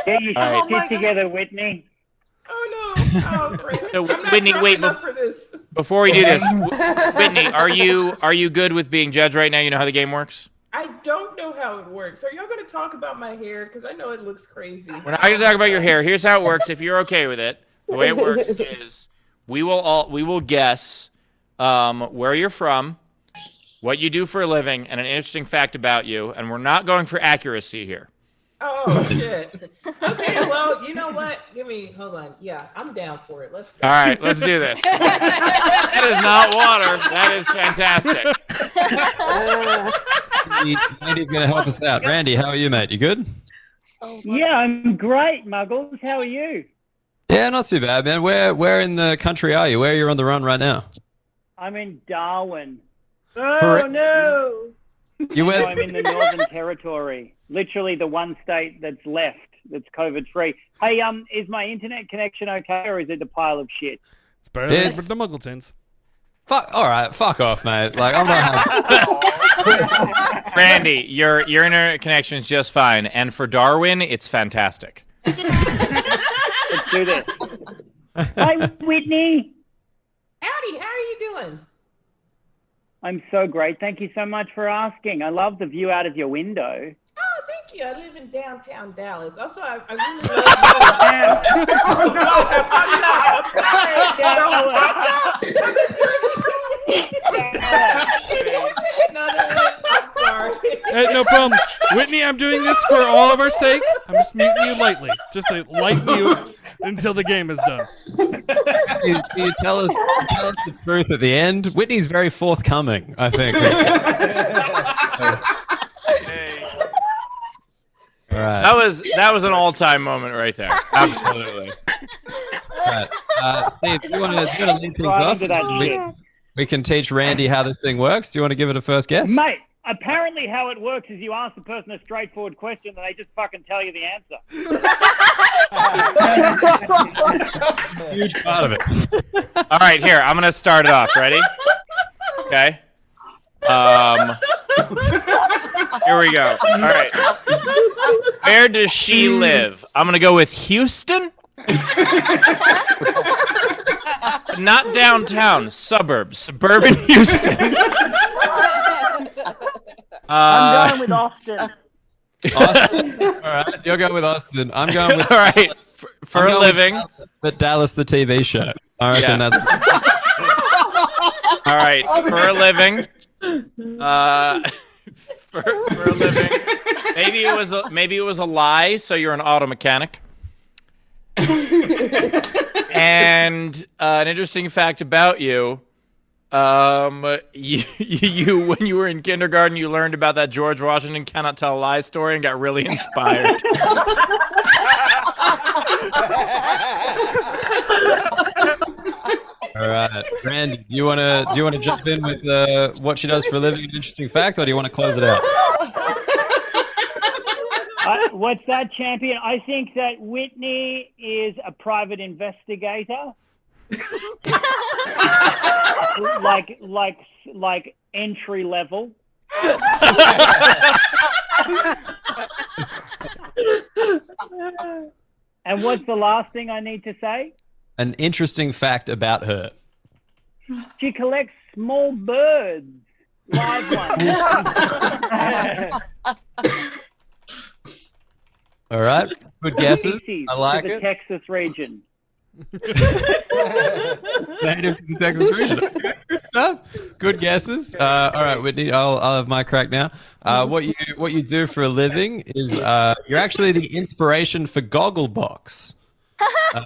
Get your All right. shit together, Whitney. Oh no! Oh, great. So, I'm not Whitney, drunk wait, enough for this. Before we do this, Whitney, are you good with being judged right now? You know how the game works? I don't know how it works. Are y'all going to talk about my hair? Because I know it looks crazy. We're not going to talk about your hair. Here's how it works. If you're okay with it, the way it works is we will guess where you're from, what you do for a living, and an interesting fact about you. And we're not going for accuracy here. Oh shit. Okay, well, you know what? Hold on. Yeah, I'm down for it. Let's go. All right, let's do this. That is not water. That is fantastic. Randy's going to help us out. Randy, how are you, mate? You good? Yeah, I'm great, Muggles. How are you? Yeah, not too bad, man. Where in the country are you? Where are you on the run right now? I'm in Darwin. Oh no. You went. I'm in the Northern Territory. Literally the one state that's left that's COVID-free. Hey, is my internet connection okay, or is it a pile of shit? It's better than the Muggletons. All right, fuck off, mate. Like I'm not. Randy, your internet connection is just fine, and for Darwin, it's fantastic. Let's do this. Hi, Whitney. Howdy, how are you doing? I'm so great. Thank you so much for asking. I love the view out of your window. Oh, thank you. I live in downtown Dallas. Also, I really love I'm sorry. No problem. Whitney, I'm doing this for all of our sake. I'm just muting you lightly. Just a light mute until the game is done. Can you tell us the truth at the end? Whitney's very forthcoming, I think. All right. That was an all-time moment right there. Absolutely. All right. Steve, do you want to lead things off? We can teach Randy how this thing works. Do you want to give it a first guess? Mate, apparently how it works is you ask the person a straightforward question and they just fucking tell you the answer. Huge part of it. All right, here, I'm going to start it off. Ready? Okay. Here we go. All right. Where does she live? I'm going to go with Houston. Not downtown, suburban Houston. I'm going with Austin. Austin? All right, you're going with Austin. I'm going with... All right, for a living. But Dallas, the TV show. I reckon Yeah. that's. All right, for a living. For a living. Maybe it was a lie. So you're an auto mechanic. And an interesting fact about you. You when you were in kindergarten, you learned about that George Washington cannot tell a lie story and got really inspired. All right, Randy, do you want to jump in with what she does for a living, an interesting fact, or do you want to close it out? What's that, champion? I think that Whitney is a private investigator. like entry level. And what's the last thing I need to say? An interesting fact about her. She collects small birds, live ones. All right, good guesses. Species I like to the it. Texas region. Native to the Texas region. Okay, good stuff. Good guesses. All right, Whitney, I'll have my crack now. What you do for a living is you're actually the inspiration for Gogglebox. For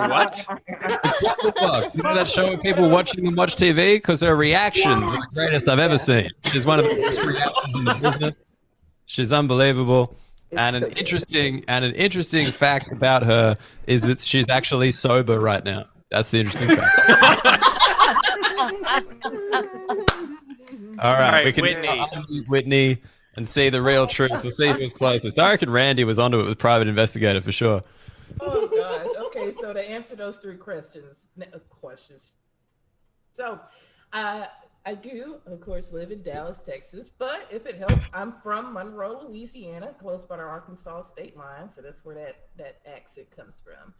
what? Gogglebox. You know that show of people watching them watch TV because her reactions are the greatest I've ever seen. She's one of the best reactions in the business. She's unbelievable. And an interesting fact about her is that she's actually sober right now. That's the interesting fact. All right, we can unmute Whitney and see the real truth. We'll see who's closest. I reckon Randy was onto it with private investigator for sure. Oh gosh. Okay, so to answer those three questions. So, I do, of course, live in Dallas, Texas, but if it helps, I'm from Monroe, Louisiana, close by the Arkansas state line, so that's where that accent comes from.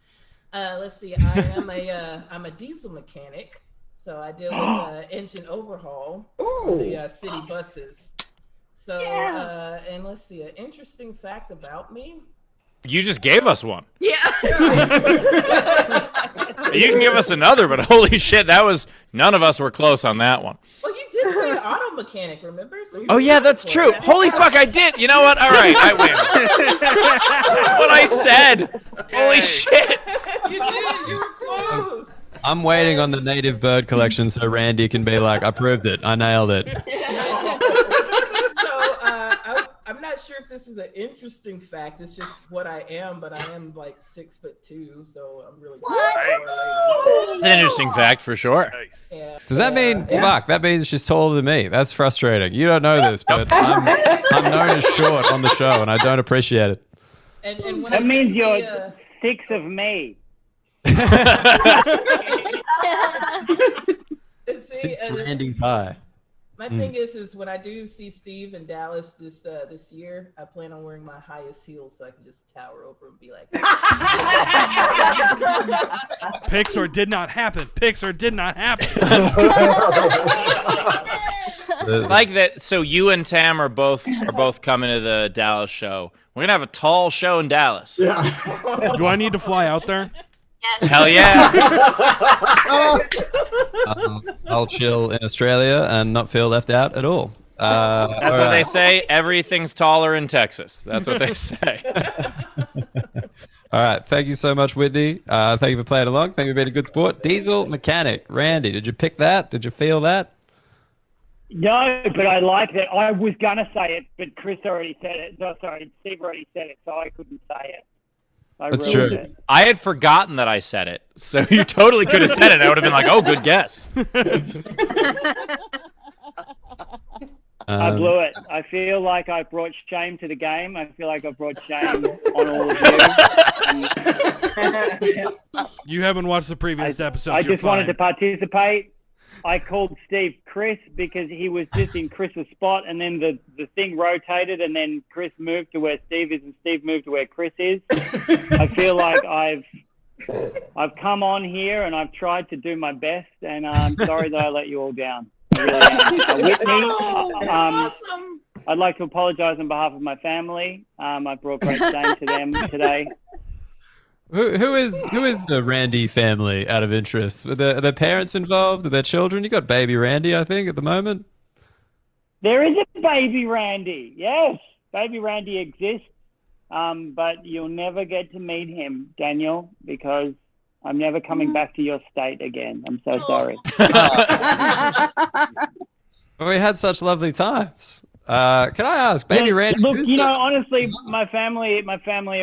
Let's see, I'm a diesel mechanic, so I deal with engine overhaul for the city buses. So, and let's see, an interesting fact about me. You just gave us one. Yeah. You can give us another, but holy shit, none of us were close on that one. Well, you did say auto mechanic, remember? So Oh yeah, that's true. Holy fuck, I did. You know what? All right, I win. What I said. Holy shit. You did. You were close. I'm waiting on the native bird collection so Randy can be like, I proved it. I nailed it. I'm not sure if this is an interesting fact. It's just what I am, but I am like 6'2", so I'm really. It's an interesting fact for sure. Yeah. Does that mean fuck? That means she's taller than me. That's frustrating. You don't know this, but I'm known as short on the show, and I don't appreciate it. And when That means you're 6 of me. Six Randy's high. My thing is when I do see Steve in Dallas this year, I plan on wearing my highest heels so I can just tower over and be like. Pixar did not happen. Pixar did not happen. Like that. So you and Tam are both coming to the Dallas show. We're gonna have a tall show in Dallas. Yeah. Do I need to fly out there? Hell yeah. I'll chill in Australia and not feel left out at all. That's what they say. Everything's taller in Texas. That's what they say. All right. Thank you so much, Whitney. Thank you for playing along. Thank you for being a good sport. Diesel mechanic. Randy, did you pick that? Did you feel that? No, but I like that. I was going to say it, but Chris already said it. No, sorry, Steve already said it, so I couldn't say it. That's true. I had forgotten that I said it, so you totally could have said it. I would have been like, "Oh, good guess." I blew it. I feel like I brought shame to the game. I feel like I brought shame on all of you. You haven't watched the previous episodes. I just wanted to participate. I called Steve Chris because he was just in Chris's spot, and then the thing rotated, and then Chris moved to where Steve is, and Steve moved to where Chris is. I feel like I've come on here, and I've tried to do my best, and I'm sorry that I let you all down. I really am. Whitney, I'd like to apologize on behalf of my family. I brought great shame to them today. Who is the Randy family out of interest? Are their parents involved? Are their children? You got baby Randy, I think, at the moment. There is a baby Randy. Yes, baby Randy exists. But you'll never get to meet him, Daniel, because I'm never coming back to your state again. I'm so sorry. Well, we had such lovely times. Can I ask, baby Randy? Look, honestly, my family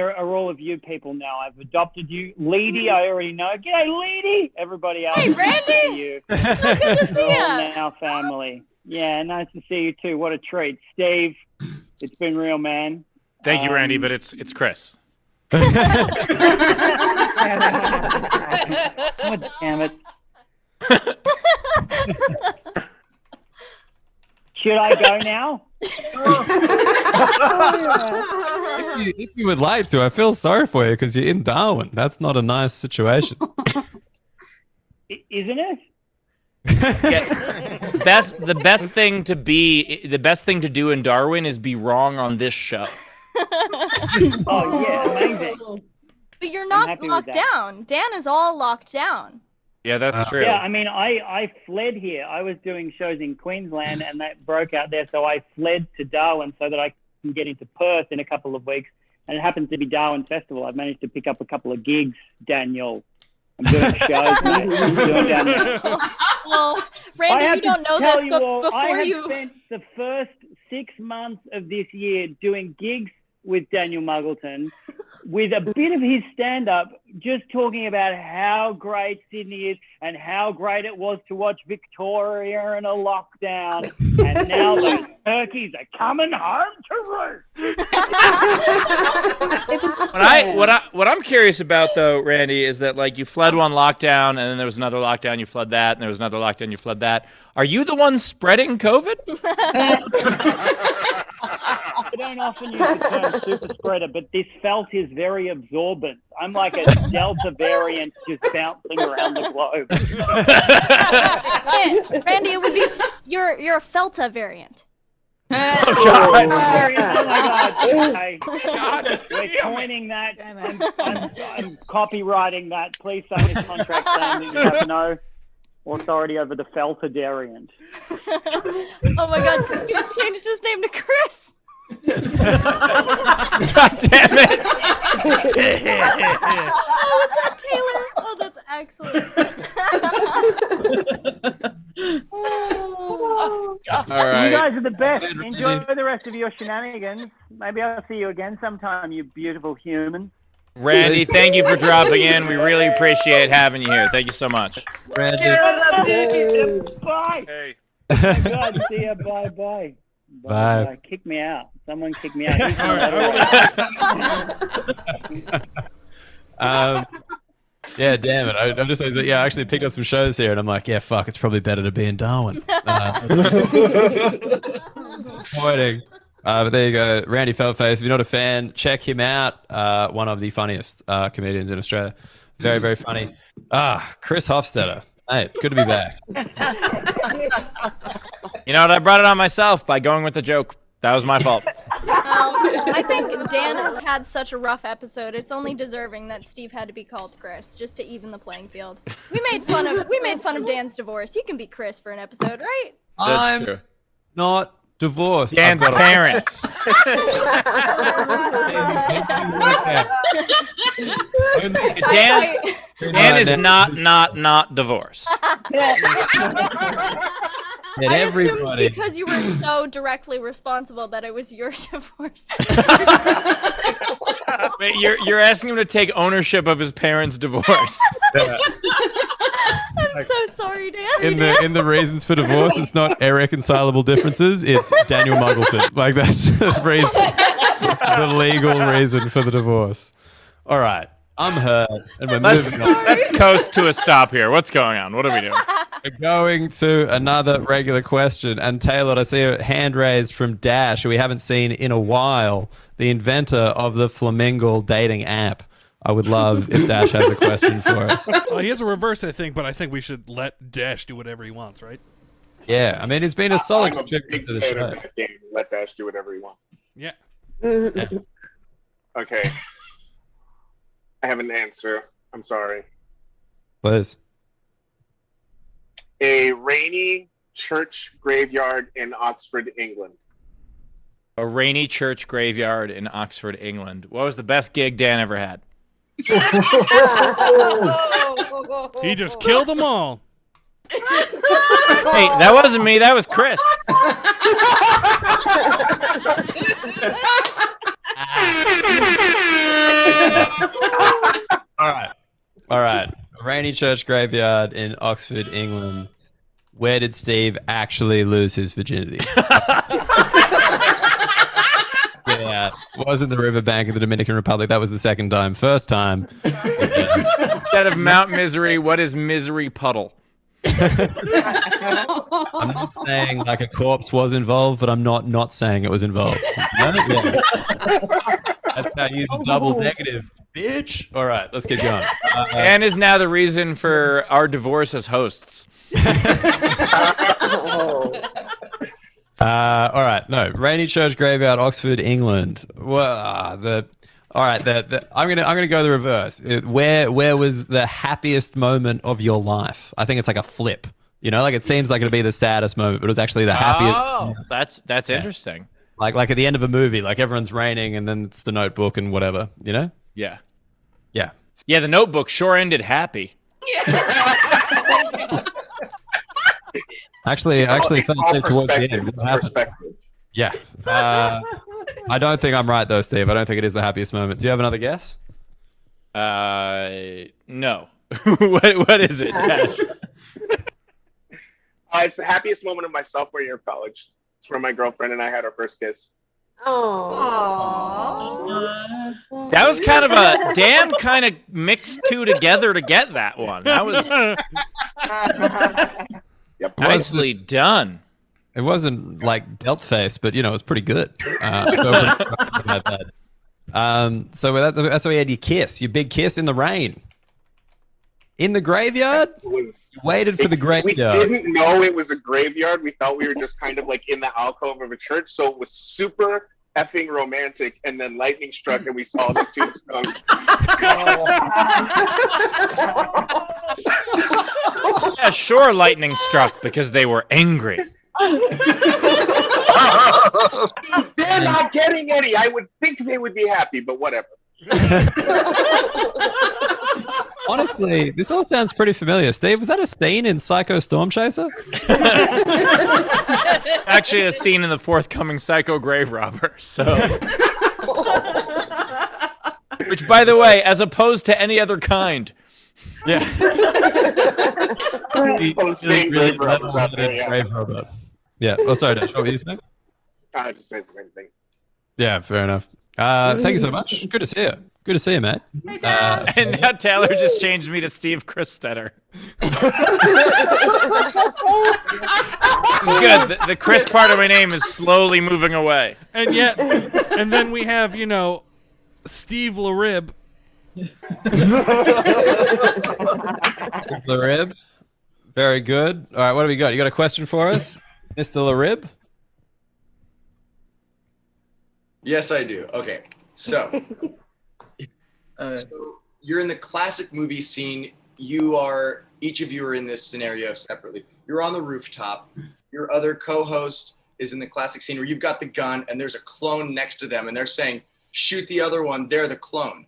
are all of you people now. I've adopted you. Leedy, I already know. G'day, Leedy. Everybody else. Hey, Randy. You. Good to see We're all you. now family. Yeah, nice to see you too. What a treat, Steve. It's been real, man. Thank you, Randy, but it's Chris. God damn it. Should I go now? If you would like to, I feel sorry for you because you're in Darwin. That's not a nice situation. Isn't it? Yeah. The best thing to do in Darwin is be wrong on this show. Oh yeah, amazing. But you're I'm not happy with locked that. down. Dan is all locked down. Yeah, that's true. Yeah, I mean, I fled here. I was doing shows in Queensland, and that broke out there, so I fled to Darwin so that I can get into Perth in a couple of weeks. And it happens to be Darwin Festival. I've managed to pick up a couple of gigs, Daniel. I'm doing shows, mate. I'm doing down there. Well, Randy, you don't know this, but I before have you... spent the first 6 months of this year doing gigs with Daniel Muggleton, with a bit of his stand-up, just talking about how great Sydney is and how great it was to watch Victoria in a lockdown. And now those turkeys are coming home to roost. What I'm curious about though, Randy, is that like you fled one lockdown and then there was another lockdown, you fled that, and there was another lockdown, you fled that. Are you the one spreading COVID? I don't often use the term super spreader, but this felt is very absorbent. I'm like a Delta variant just bouncing around the globe. Yeah, Randy, it would be... You're a Felta variant. Oh, God. Oh my God. Okay. We're coining that. I'm copywriting that. Please sign this contract saying that you have no authority over the Felta variant. Oh my God, he changed his name to Chris. God damn it! Oh, was that Taylor? Oh, that's excellent. All right. You guys are the best. Enjoy the rest of your shenanigans. Maybe I'll see you again sometime, you beautiful humans. Randy, thank you for dropping in. We really appreciate having you here. Thank you so much. Randy. Bye. Hey. Oh my God, see ya. Bye. Bye. Bye. Kick me out. Someone kick me out. Yeah, damn it. I'm just saying that, I actually picked up some shows here, and I'm like, yeah, fuck, it's probably better to be in Darwin. Disappointing. But there you go. Randy Feltface. If you're not a fan, check him out. One of the funniest comedians in Australia. Very, very funny. Chris Hofstetter. Hey, good to be back. You know what? I brought it on myself by going with the joke. That was my fault. I think Dan has had such a rough episode. It's only deserving that Steve had to be called Chris, just to even the playing field. We made fun of Dan's divorce. You can be Chris for an episode, right? That's true. Not divorced. Dan's parents. Dan is not divorced. And I everybody. assumed because you were so directly responsible that it was your divorce. Wait, you're asking him to take ownership of his parents' divorce. I'm so sorry, Dan. In the reasons for divorce, it's not irreconcilable differences. It's Daniel Muggleton. Like that's the reason, the legal reason for the divorce. All right, I'm hurt, and we're moving on. Let's coast to a stop here. What's going on? What are we doing? We're going to another regular question, and Taylor, I see a hand raised from Dash, who we haven't seen in a while, the inventor of the Flamingo dating app. I would love if Dash has a question for us. Well, he has a reverse, I think, but I think we should let Dash do whatever he wants, right? Yeah, I mean, he's been a solid I'm a contributor big to the fan show. of that game. Let Dash do whatever he wants. Yeah. Yeah. Okay. I have an answer. I'm sorry. Please. A rainy church graveyard in Oxford, England. A rainy church graveyard in Oxford, England. What was the best gig Dan ever had? He just killed them all. Hey, that wasn't me. That was Chris. All right. Rainy church graveyard in Oxford, England. Where did Steve actually lose his virginity? Yeah, it was in the riverbank of the Dominican Republic. That was the second time. First time. Instead of Mount Misery, what is Misery Puddle? I'm not saying like a corpse was involved, but I'm not saying it was involved. No? Yeah. That's how you use a double negative, bitch. All right, let's get going. Anne is now the reason for our divorce as hosts. All right, no, rainy church graveyard, Oxford, England. Well, all right, I'm gonna go the reverse. Where was the happiest moment of your life? I think it's like a flip. You know, like it seems like it'd be the saddest moment, but it was actually the happiest. Oh, that's interesting. Like at the end of a movie, like everyone's raining, and then it's the Notebook and whatever. You know? Yeah. Yeah. Yeah, the Notebook sure ended happy. Actually, felt safe towards the end. What happened? Yeah. I don't think I'm right though, Steve. I don't think it is the happiest moment. Do you have another guess? No. what is it? It's the happiest moment of my sophomore year of college. It's where my girlfriend and I had our first kiss. Oh. That was kind of a Dan kind of mixed two together to get that one. That was nicely done. It wasn't like dealt face, but you know, it was pretty good. So that's why you had your kiss, your big kiss in the rain. In the graveyard? You waited for the graveyard. We didn't know it was a graveyard. We thought we were just kind of like in the alcove of a church. So it was super effing romantic. And then lightning struck and we saw the tombstones. Yeah, sure, lightning struck because they were angry. They're not getting any. I would think they would be happy, but whatever. Honestly, this all sounds pretty familiar. Steve, was that a scene in Psycho Storm Chaser? Actually, a scene in the forthcoming Psycho Grave Robber. So, which, by the way, as opposed to any other kind. Yeah. Grave Robbers out there, yeah. Grave Robber. Yeah. Oh, sorry, Dash. What were you saying? I just said the same thing. Yeah, fair enough. Thank you so much. Good to see you. Good to see you, Matt. And now Taylor just changed me to Steve Hofstetter. It's good. The Chris part of my name is slowly moving away. And yet, and then we have, Steve LaRib. LaRib. Very good. All right, what do we got? You got a question for us, Mr. LaRib? Yes, I do. Okay, so you're in the classic movie scene. Each of you are in this scenario separately. You're on the rooftop. Your other co-host is in the classic scene where you've got the gun and there's a clone next to them and they're saying, shoot the other one, they're the clone.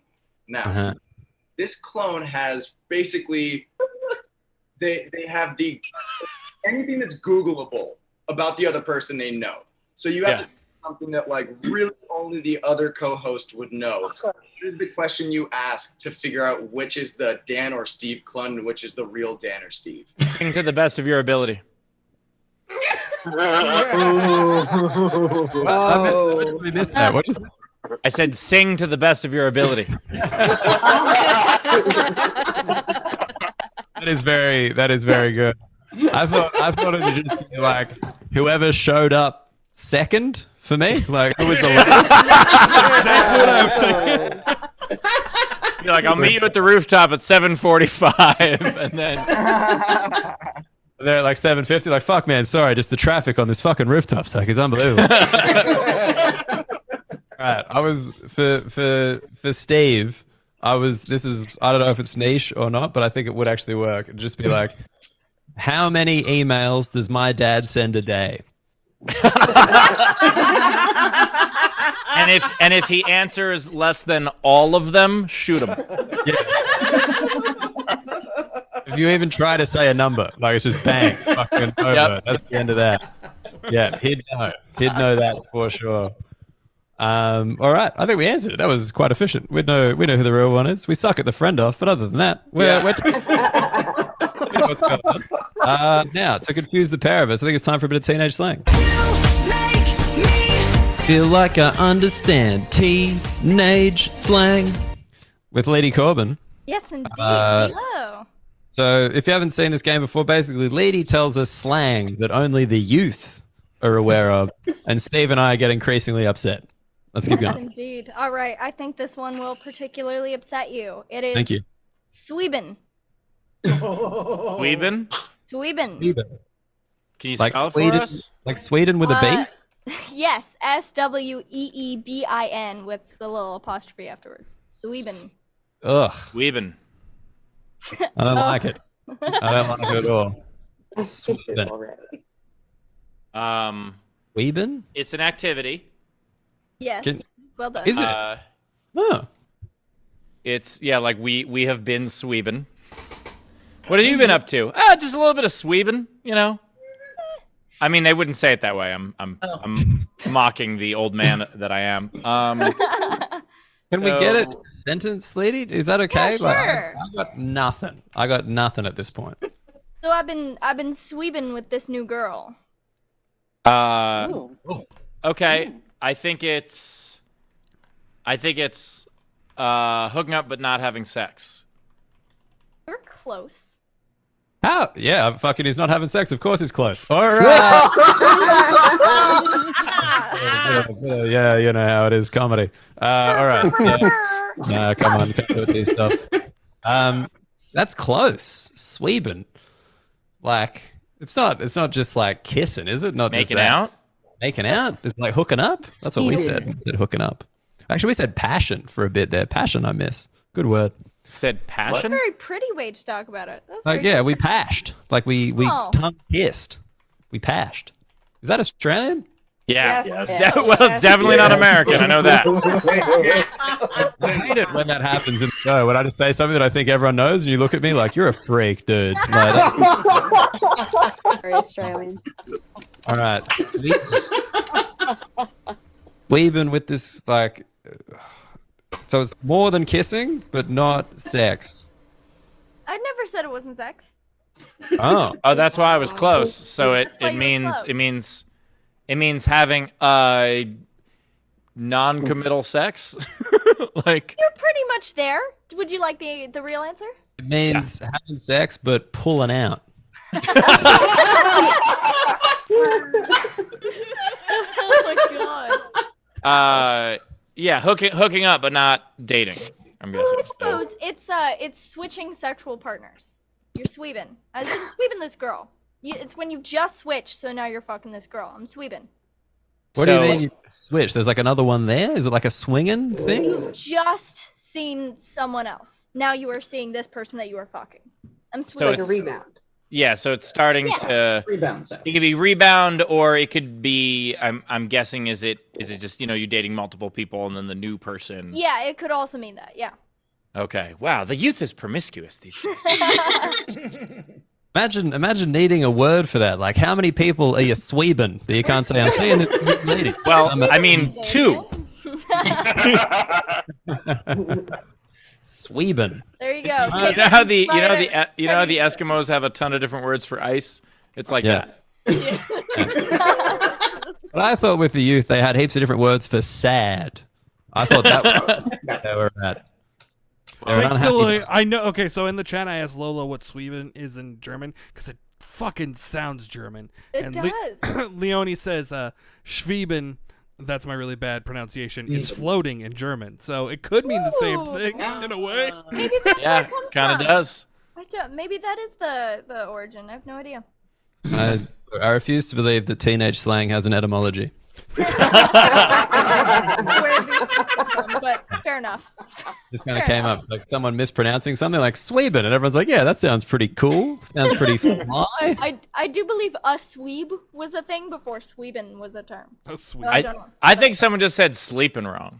Now, this clone has basically, they have anything that's Googleable about the other person they know. So you have to do something that like really only the other co-host would know. Here's the question you ask to figure out which is the Dan or Steve clone and which is the real Dan or Steve. Sing to the best of your ability. I missed that. What just? I said sing to the best of your ability. That is very good. I thought it would just be like whoever showed up second for me. Like who was the last? That's what I was thinking. You're like, I'll meet you at the rooftop at 7:45, and then they're at like 7:50. Like fuck, man. Sorry, just the traffic on this fucking rooftop is unbelievable. All right, I was for Steve. I don't know if it's niche or not, but I think it would actually work. It'd just be like, how many emails does my dad send a day? And if he answers less than all of them, shoot him. Yeah. If you even try to say a number, like it's just bang, fucking over. Yep. That's the end of that. Yeah, he'd know. He'd know that for sure. All right, I think we answered it. That was quite efficient. We know who the real one is. We suck at the friend off, but other than that, we're what's going on. Now, to confuse the pair of us, I think it's time for a bit of teenage slang. Feel like I understand teenage slang with Leedy Corbin. Yes, indeed. Hello. So, if you haven't seen this game before, basically, Leedy tells us slang that only the youth are aware of, and Steve and I get increasingly upset. Let's keep going. Indeed. All right. I think this one will particularly upset you. It is. Thank you. Sweeben. Weeben? Sweeben. Can you Like spell it Sweden, for us? like Sweden with a B? Yes, Sweebin with the little apostrophe afterwards. Sweeben. Ugh. Weeben. I don't like it. I don't like it at all. Sweden. Weeben? It's an activity. Yes. Well done. Is it? Oh. It's like we have been sweebin. What have you been up to? Just a little bit of sweebin, you know. I mean, they wouldn't say it that way. I'm mocking the old man that I am. Can we get it sentence, Leedy? Is that okay? Yeah, sure. I got nothing. I got nothing at this point. So I've been sweebing with this new girl. Okay. I think it's hooking up but not having sex. We're close. How? Yeah, fucking he's not having sex. Of course he's close. All right. Yeah, you know how it is, comedy. All right. Yeah. Come on, can't do this stuff. That's close. Sweeben. Like, it's not just like kissing, is it? Not Making just that. out? Making out? It's like hooking up? That's what we said. We said hooking up. Actually, we said passion for a bit there. Passion, I miss. Good word. Said That's a passion? very pretty way to talk about it. That's Like, very yeah, good. we pashed. Like, we Oh. tongue kissed. We pashed. Is that Australian? Yeah. Yes. Well, it's definitely not American. I know that. I hate it when that happens in the show. When I just say something that I think everyone knows, and you look at me like, you're a freak, dude. Like, Very Australian. all right. We've been with this, like... So it's more than kissing, but not sex. I never said it wasn't sex. Oh. Oh, that's why I was close. So why it you were means close. it means having non-committal sex. Like You're pretty much there. Would you like the real answer? It means having sex, but pulling out. Oh my god. Yeah, hooking up but not dating. I'm guessing. I suppose it's switching sexual partners. You're sweebing. I've been sweebing this girl. It's when you've just switched, so now you're fucking this girl. I'm sweebing. What do you mean you switch? There's like another one there? Is it like a swinging thing? You've just seen someone else. Now you are seeing this person that you are fucking. I'm So sweebing. Like a rebound. Yeah, so it's starting to Rebound sex. it could be rebound or it could be I'm guessing is it just, you dating multiple people and then the new person. Yeah, it could also mean that. Yeah. Okay. Wow, the youth is promiscuous these days. Imagine needing a word for that. Like, how many people are you sweebing that you can't say, I'm seeing this lady? Well, I mean, 2. Sweebing. There you go. You know how the Eskimos have a ton of different words for ice? It's like that. But I thought with the youth they had heaps of different words for sad. I thought that was they were at. Thanks to Lola, I know. Okay, so in the chat I asked Lola what Sweden is in German because it fucking sounds German. It does. Leonie says Schweben. That's my really bad pronunciation. Is floating in German, so it could mean the same thing in a way. Maybe that's where it comes kind of from. does. Maybe that is the origin. I have no idea. I refuse to believe that teenage slang has an etymology. where these things come from, but fair enough. Just kind of came up like someone mispronouncing something like Sweben, and everyone's like, "Yeah, that sounds pretty cool. Sounds pretty fly." I do believe a sweeb was a thing before Sweben was a term. A sweeb. I don't know. I think someone just said sleeping wrong.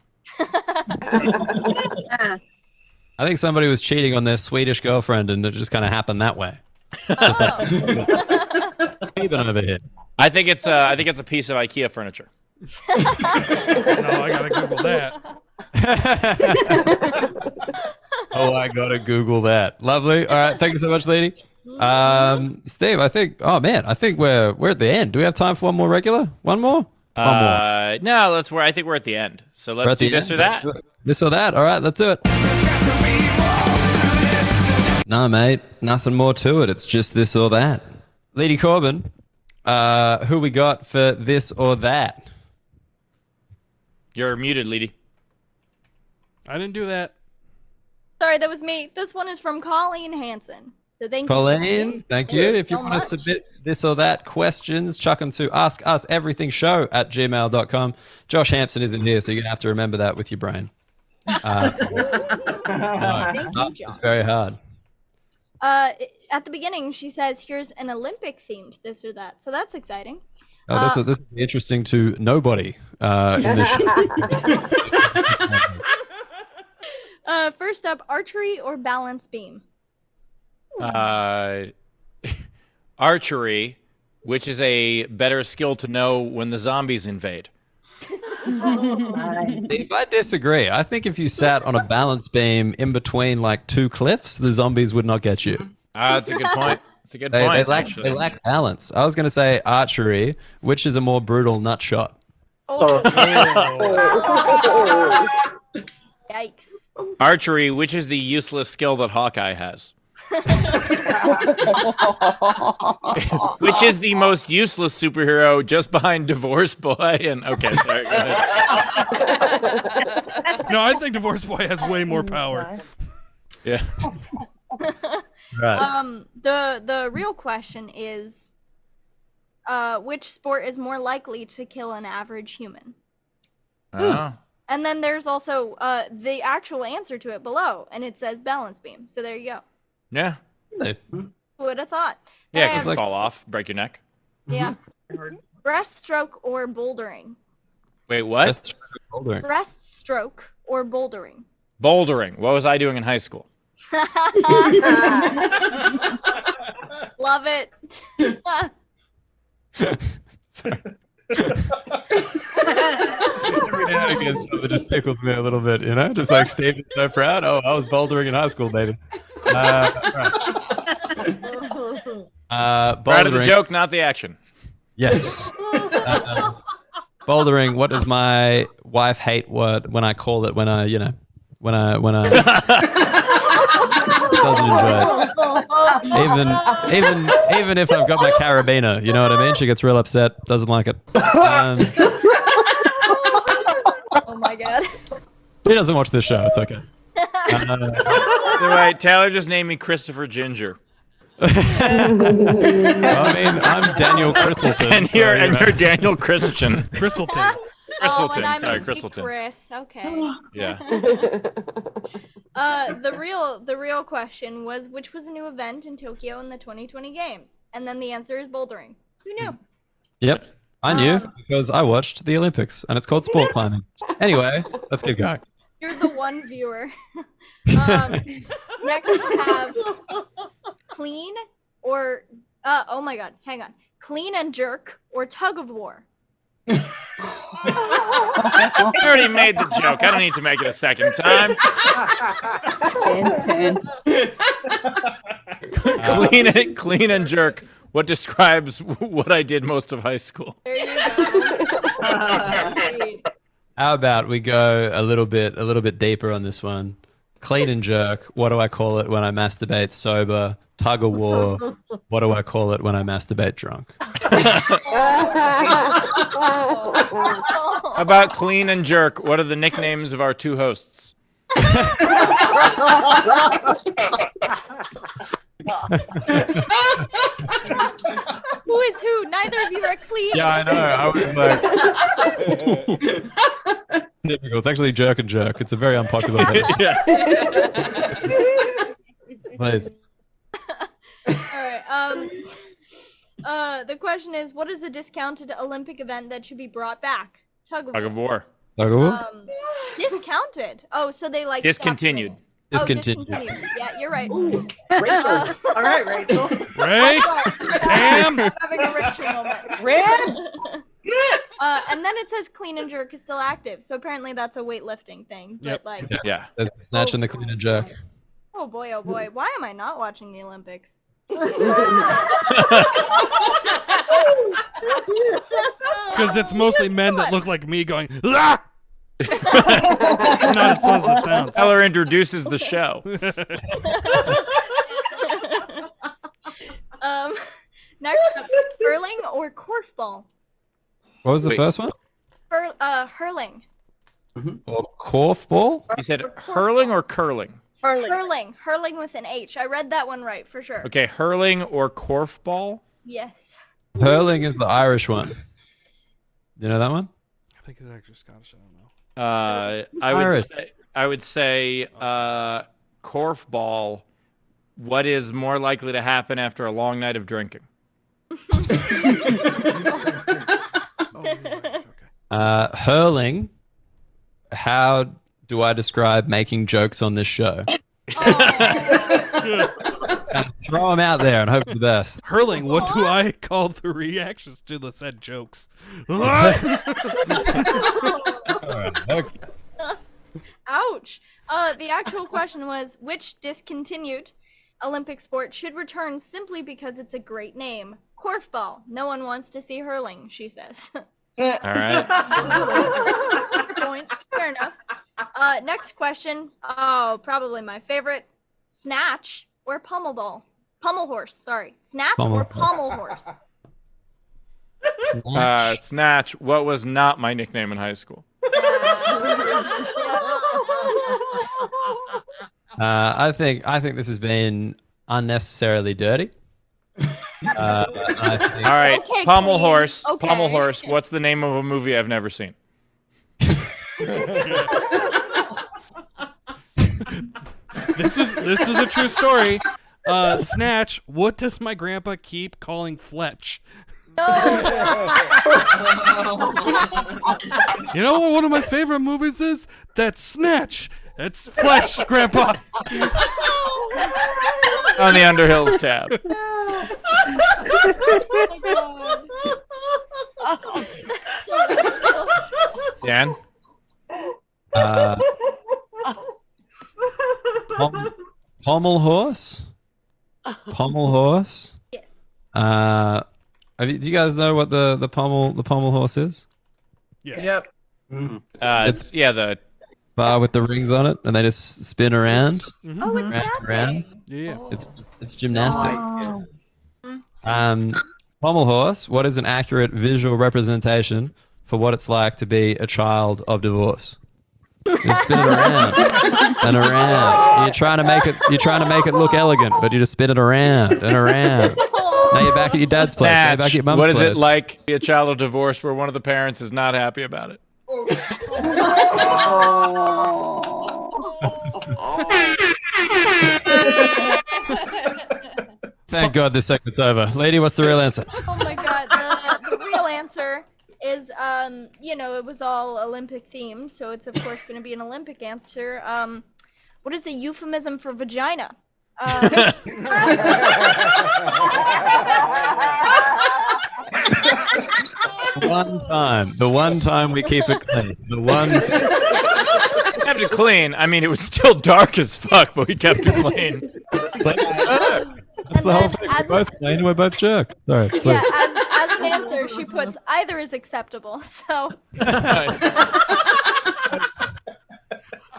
I think somebody was cheating on their Swedish girlfriend, and it just kind of happened that way. Sweben over here. I think it's a piece of IKEA furniture. No, I gotta Google that. Oh, I gotta Google that. Lovely. All right, thank you so much, lady. Steve, I think we're at the end. Do we have time for one more regular? One more? No, I think we're at the end. So let's do this or that. This or that. All right, let's do it. No, mate, nothing more to it. It's just this or that. Leedy Corbin, who we got for this or that? You're muted, Leedy. I didn't do that. Sorry, that was me. This one is from Colleen Hansen. So thank you. Colleen, thank you. If you want to submit this or that questions, chuck them to askuseverythingshow@gmail.com. Josh Hampson isn't here, so you're going to have to remember that with your brain. Thank you, John. It's very hard. At the beginning, she says, "Here's an Olympic-themed this or that." So that's exciting. Oh, this will be interesting to nobody in this show. First up, archery or balance beam? Archery, which is a better skill to know when the zombies invade. Steve, I disagree. I think if you sat on a balance beam in between like two cliffs, the zombies would not get you. That's a good point. That's a good point. They lack balance. I was going to say archery, which is a more brutal nut shot. Oh. Yikes. Archery, which is the useless skill that Hawkeye has. Which is the most useless superhero, just behind Divorce Boy and okay, sorry. Go ahead. No, I think Divorce Boy has way more power. Yeah. Right. The real question is, which sport is more likely to kill an average human? Oh. And then there's also the actual answer to it below, and it says balance beam. So there you go. Yeah. Who would have thought? Yeah, because fall off, break your neck. Yeah. Breaststroke or bouldering? Wait, what? Breaststroke or bouldering? Bouldering. What was I doing in high school? Love it. Sorry. Every now and again, something just tickles me a little bit, you know? Just like Steve is so proud. Oh, I was bouldering in high school, baby. Proud of the joke, not the action. Yes. Bouldering. What does my wife hate? What when I call it? When I doesn't enjoy it. Even if I've got my carabiner, you know what I mean? She gets real upset. Doesn't like it. Oh my god. She doesn't watch this show. It's okay. Right, Taylor just named me Christopher Ginger. I mean, I'm Daniel Cristleton. And you're Daniel Christian. Cristleton. Cristleton. And Sorry, I'm Cristleton. Chris. Okay. Yeah. The real question was, which was a new event in Tokyo in the 2020 games? And then the answer is bouldering. Who knew? Yep, I knew because I watched the Olympics, and it's called sport climbing. Anyway, let's keep going. You're the one viewer. Next we have clean or oh my god, hang on. Clean and jerk or tug of war. I already made the joke. I don't need to make it a second time. Clean and jerk. What describes what I did most of high school? There you go. How about we go a little bit deeper on this one? Clean and jerk. What do I call it when I masturbate sober? Tug of war. What do I call it when I masturbate drunk? How about clean and jerk? What are the nicknames of our two hosts? Who is who? Neither of you are clean. Yeah, I know. I was like, Typical. It's actually jerk and jerk. It's a very unpopular thing. Yeah. Please. All right. The question is, what is the discounted Olympic event that should be brought back? Tug of war. Tug of war. Discounted. Oh, so they like Discontinued. Discontinued. Yeah, you're right. Rachel. All right, Rachel. Ray? Damn. Having a Rachel moment. Red? And then it says clean and jerk is still active. So apparently that's a weightlifting thing. But like, Yeah. There's the snatch and the clean and jerk. oh boy. Why am I not watching the Olympics? Because it's mostly men that look like me going, ah! It's not as fun as it sounds. Taylor introduces the show. Next up, hurling or korfball? What was the first one? Hurling. Or korfball? You said hurling or curling? Hurling with an H. I read that one right for sure. Okay, hurling or korfball? Yes. Hurling is the Irish one. You know that one? I think it's actually Scottish. I don't know. I would say korfball. What is more likely to happen after a long night of drinking? Hurling. How do I describe making jokes on this show? Throw them out there and hope for the best. Hurling, what do I call the reactions to the said jokes? Ouch. The actual question was, which discontinued Olympic sport should return simply because it's a great name? Korfball. No one wants to see hurling, she says. All right. Fair point. Fair enough. Next question. Oh, probably my favorite. Snatch or pommel ball? Pommel horse, sorry. Snatch or pommel horse? Snatch. What was not my nickname in high school? I think this has been unnecessarily dirty. All right, Okay, pommel Queen. horse. Okay. Pommel horse. What's the name of a movie I've never seen? This is a true story. Snatch. What does my grandpa keep calling Fletch? You know what one of my favorite movies is? That's Snatch. That's Fletch, Grandpa. On the Underhills tab. Dan? Pommel horse? Pommel horse? Yes. Do you guys know what the pommel horse is? Yes. Yep. It's the bar with the rings on it, and they just spin around. Oh, it's that Round. thing. Yeah. It's gymnastic. Pommel horse. What is an accurate visual representation for what it's like to be a child of divorce? You spin it around and around. You're trying to make it look elegant, but you just spin it around and around. Now you're back at your dad's place. Now you're back at your mum's What is place. it like to be a child of divorce where one of the parents is not happy about it? Thank God this segment's over. Lady, what's the real answer? Oh my god, the real answer is, it was all Olympic themed, so it's of course going to be an Olympic answer. What is a euphemism for vagina? The one time we keep it clean. The one. Kept it clean. I mean, it was still dark as fuck, but we kept it clean. That's the whole thing. We're both clean and we're both jerk. Sorry. Please. Yeah, as an answer, she puts either is acceptable. So. Nice.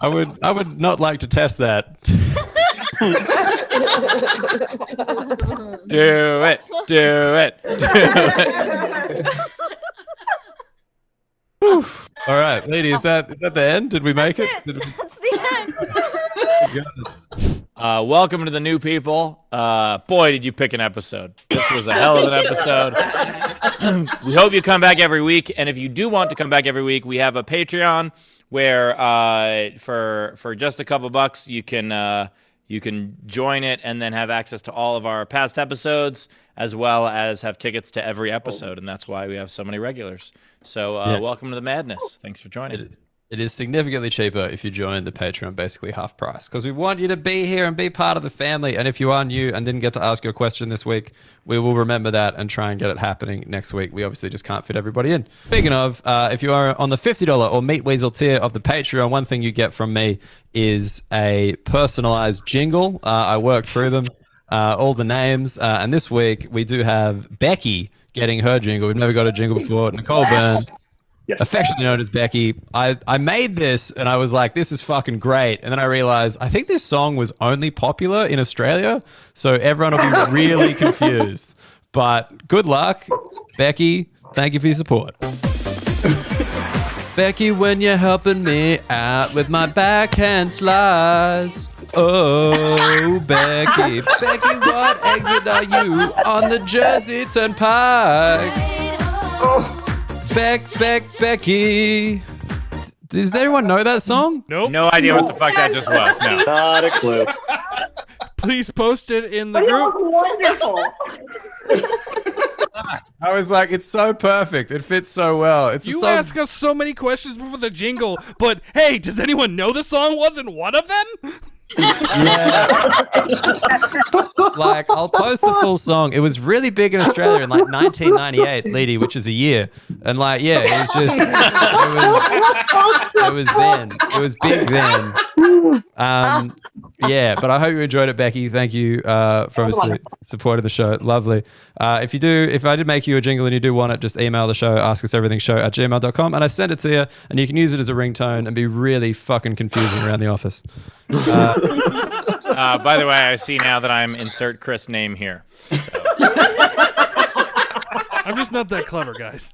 I would not like to test that. Do it. All right, lady, is that the end? Did we make it? That's the end. Welcome to the new people. Boy, did you pick an episode. This was a hell of an episode. We hope you come back every week. And if you do want to come back every week, we have a Patreon where for just a couple bucks you can join it and then have access to all of our past episodes, as well as have tickets to every episode, and that's why we have so many regulars. So welcome to the madness. Thanks for joining. It is significantly cheaper if you join the Patreon, basically half price, because we want you to be here and be part of the family. And if you are new and didn't get to ask your question this week, we will remember that and try and get it happening next week. We obviously just can't fit everybody in. Speaking of, if you are on the $50 or Meat Weasel tier of the Patreon, one thing you get from me is a personalized jingle. I work through them, all the names. And this week we do have Becky getting her jingle. We've never got a jingle before. Nicole Byrne. Yes. Affectionately known as Becky. I made this and I was like, this is fucking great. And then I realized I think this song was only popular in Australia, so everyone will be really confused. But good luck, Becky. Thank you for your support. Becky, when you're helping me out with my backhand slice. Oh, Becky. Becky, what exit are you on the Jersey Turnpike? Oh. Becky. Does anyone know that song? Nope. No idea what the fuck that just was. No. Not a clue. Please post it in the group. Wonderful. I was like, it's so perfect. It fits so well. You ask us so many questions before the jingle, but hey, does anyone know the song wasn't one of them? Yeah. Like, I'll post the full song. It was really big in Australia in like 1998, Leedy, which is a year. And like, yeah, it was just, it was then. It was big then. Yeah, but I hope you enjoyed it, Becky. Thank you for obviously supporting the show. Lovely. If I did make you a jingle and you do want it, just email the show, askaseverythingshow@gmail.com, and I send it to you, and you can use it as a ringtone and be really fucking confusing around the office. By the way, I see now that I'm insert Chris name here. So. I'm just not that clever, guys.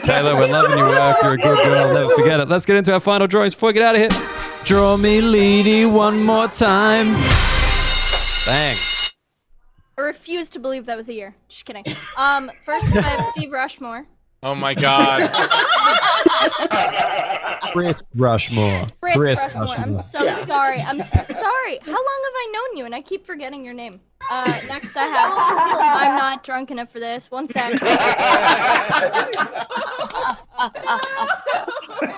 Taylor, we're loving your work. You're a good girl. Never forget it. Let's get into our final drawings before we get out of here. Draw me, Leedy, one more time. Thanks. I refuse to believe that was a year. Just kidding. First I have Steve Rushmore. Oh my God. Chris Rushmore. Chris Rushmore. I'm so sorry. I'm so sorry. How long have I known you? And I keep forgetting your name. Next I have I'm not drunk enough for this. One sec.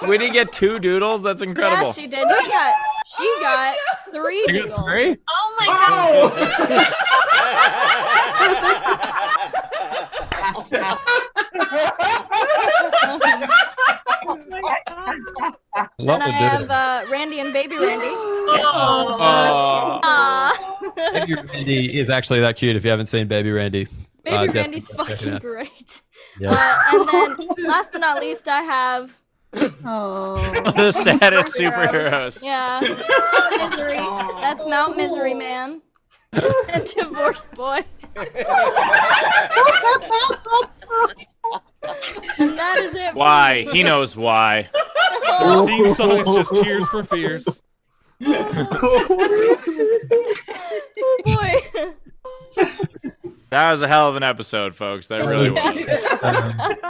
We didn't get 2 doodles? That's incredible. Yeah, she did. She got 3 You doodles. got 3? Oh my god. Then I have Randy and Baby Randy. Baby Randy is actually that cute if you haven't seen Baby Randy. Baby Randy's fucking great. Yes. And then last but not least, I have the saddest superheroes. Yeah. Misery. That's Mount Misery Man. And Divorce Boy. And that is it. Why? He knows why. Our theme song is just Tears for Fears. Oh boy. That was a hell of an episode, folks. That really was.